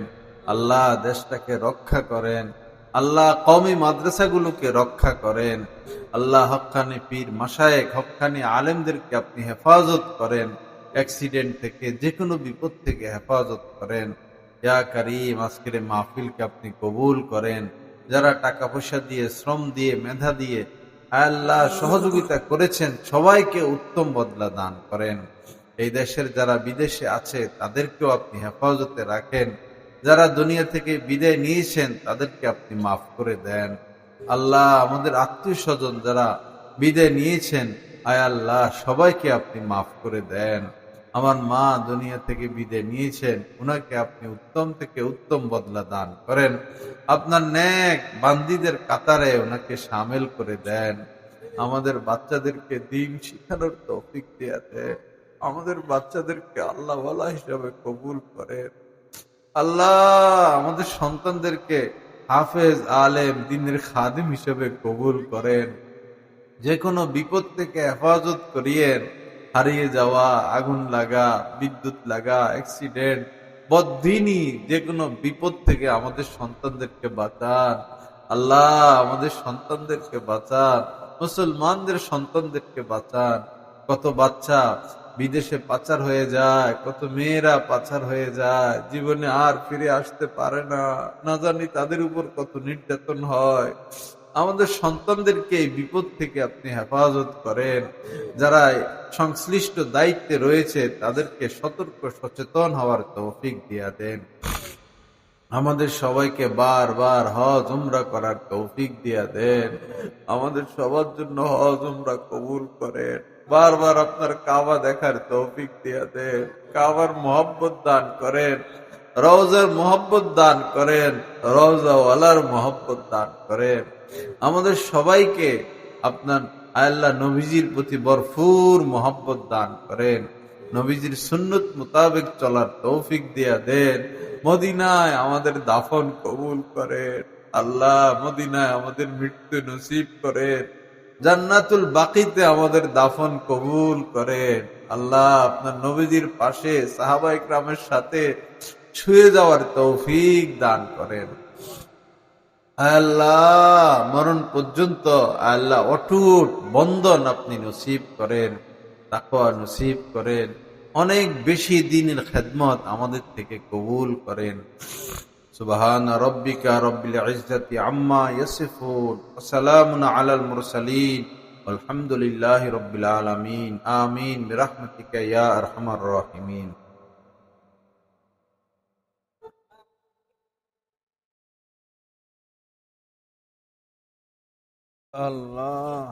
আল্লাহ, দেশটাকে রক্ষা করেন। আল্লাহ, কওমি মাদ্রাসাগুলোকে রক্ষা করেন। আল্লাহ, হক্কানি পীর মাশায়েখ, হক্কানি আলেমদেরকে আপনি হেফাজত করেন। অ্যাক্সিডেন্ট থেকে, যে কোনো বিপদ থেকে হেফাজত করেন। ইয়া কারীম, আজকের মাহফিলকে আপনি কবুল করেন। যারা টাকা পয়সা দিয়ে, শ্রম দিয়ে, মেধা দিয়ে আল্লাহ সহযোগিতা করেছেন, সবাইকে উত্তম বদলা দান করেন। এই দেশের যারা বিদেশে আছে তাদেরকেও আপনি হেফাজতে রাখেন। যারা দুনিয়া থেকে বিদায় নিয়েছেন তাদেরকে আপনি মাফ করে দেন। আল্লাহ, আমাদের আত্মীয় স্বজন যারা বিদায় নিয়েছেন, আয় আল্লাহ, সবাইকে আপনি মাফ করে দেন। আমার মা দুনিয়া থেকে বিদায় নিয়েছেন, উনাকে আপনি উত্তম থেকে উত্তম বদলা দান করেন। আপনার নেক বান্দীদের কাতারে ওনাকে শামিল করে দেন। আমাদের বাচ্চাদেরকে দ্বীন শিখানোর তৌফিক দিয়ে দেন। আমাদের বাচ্চাদেরকে আল্লাহওয়ালা হিসাবে কবুল করেন। আল্লাহ, আমাদের সন্তানদেরকে হাফেজ, আলেম, দ্বীনের খাদিম হিসেবে কবুল করেন। যে কোনো বিপদ থেকে হেফাজত করিয়েন। হারিয়ে যাওয়া, আগুন লাগা, বিদ্যুৎ লাগা, অ্যাক্সিডেন্ট, বদ্দিনী, যে কোনো বিপদ থেকে আমাদের সন্তানদেরকে বাঁচান। আল্লাহ, আমাদের সন্তানদেরকে বাঁচান, মুসলমানদের সন্তানদেরকে বাঁচান। কত বাচ্চা বিদেশে পাচার হয়ে যায়, কত মেয়েরা পাচার হয়ে যায়, জীবনে আর ফিরে আসতে পারে না। না জানি তাদের উপর কত নির্যাতন হয়। আমাদের সন্তানদেরকে এই বিপদ থেকে আপনি হেফাজত করেন। যারা সংশ্লিষ্ট দায়িত্বে রয়েছে তাদেরকে সতর্ক সচেতন হওয়ার তৌফিক দিয়া দেন। আমাদের সবাইকে বারবার হজ উমরা করার তৌফিক দিয়া দেন। আমাদের সবার জন্য হজ উমরা কবুল করেন। বারবার আপনার কাবা দেখার তৌফিক দিয়া দেন। কাবার মোহাব্বত দান করেন, রওজার মোহাব্বত দান করেন, রওজা ওয়ালার মোহাব্বত দান করেন। আমাদের সবাইকে আপনার আল্লাহ নবীজির প্রতি ভরপুর মোহাব্বত দান করেন। নবীজির সুন্নত মোতাবেক চলার তৌফিক দিয়া দেন। মদিনায় আমাদের দাফন কবুল করেন। আল্লাহ, মদিনায় আমাদের মৃত্যু নসিব করেন। জান্নাতুল বাকিতে আমাদের দাফন কবুল করেন। আল্লাহ, আপনার নবীজির পাশে সাহাবায়ে কেরামের সাথে শুয়ে যাওয়ার তৌফিক দান করেন। আল্লাহ, মরণ পর্যন্ত আল্লাহ অটুট বন্ধন আপনি নসিব করেন, তাকওয়া নসিব করেন। অনেক বেশি দ্বীনের খেদমত আমাদের থেকে কবুল করেন। সুবহান রাব্বিকা রাব্বিল ইজ্জাতি আম্মা ইয়াসিফুন ওয়া সালামুন আলাল মুরসালিন আলহামদুলিল্লাহি রাব্বিল আলামিন। আমিন বিরহমাতিকা ইয়া আরহামার রাহিমিন। আল্লাহ।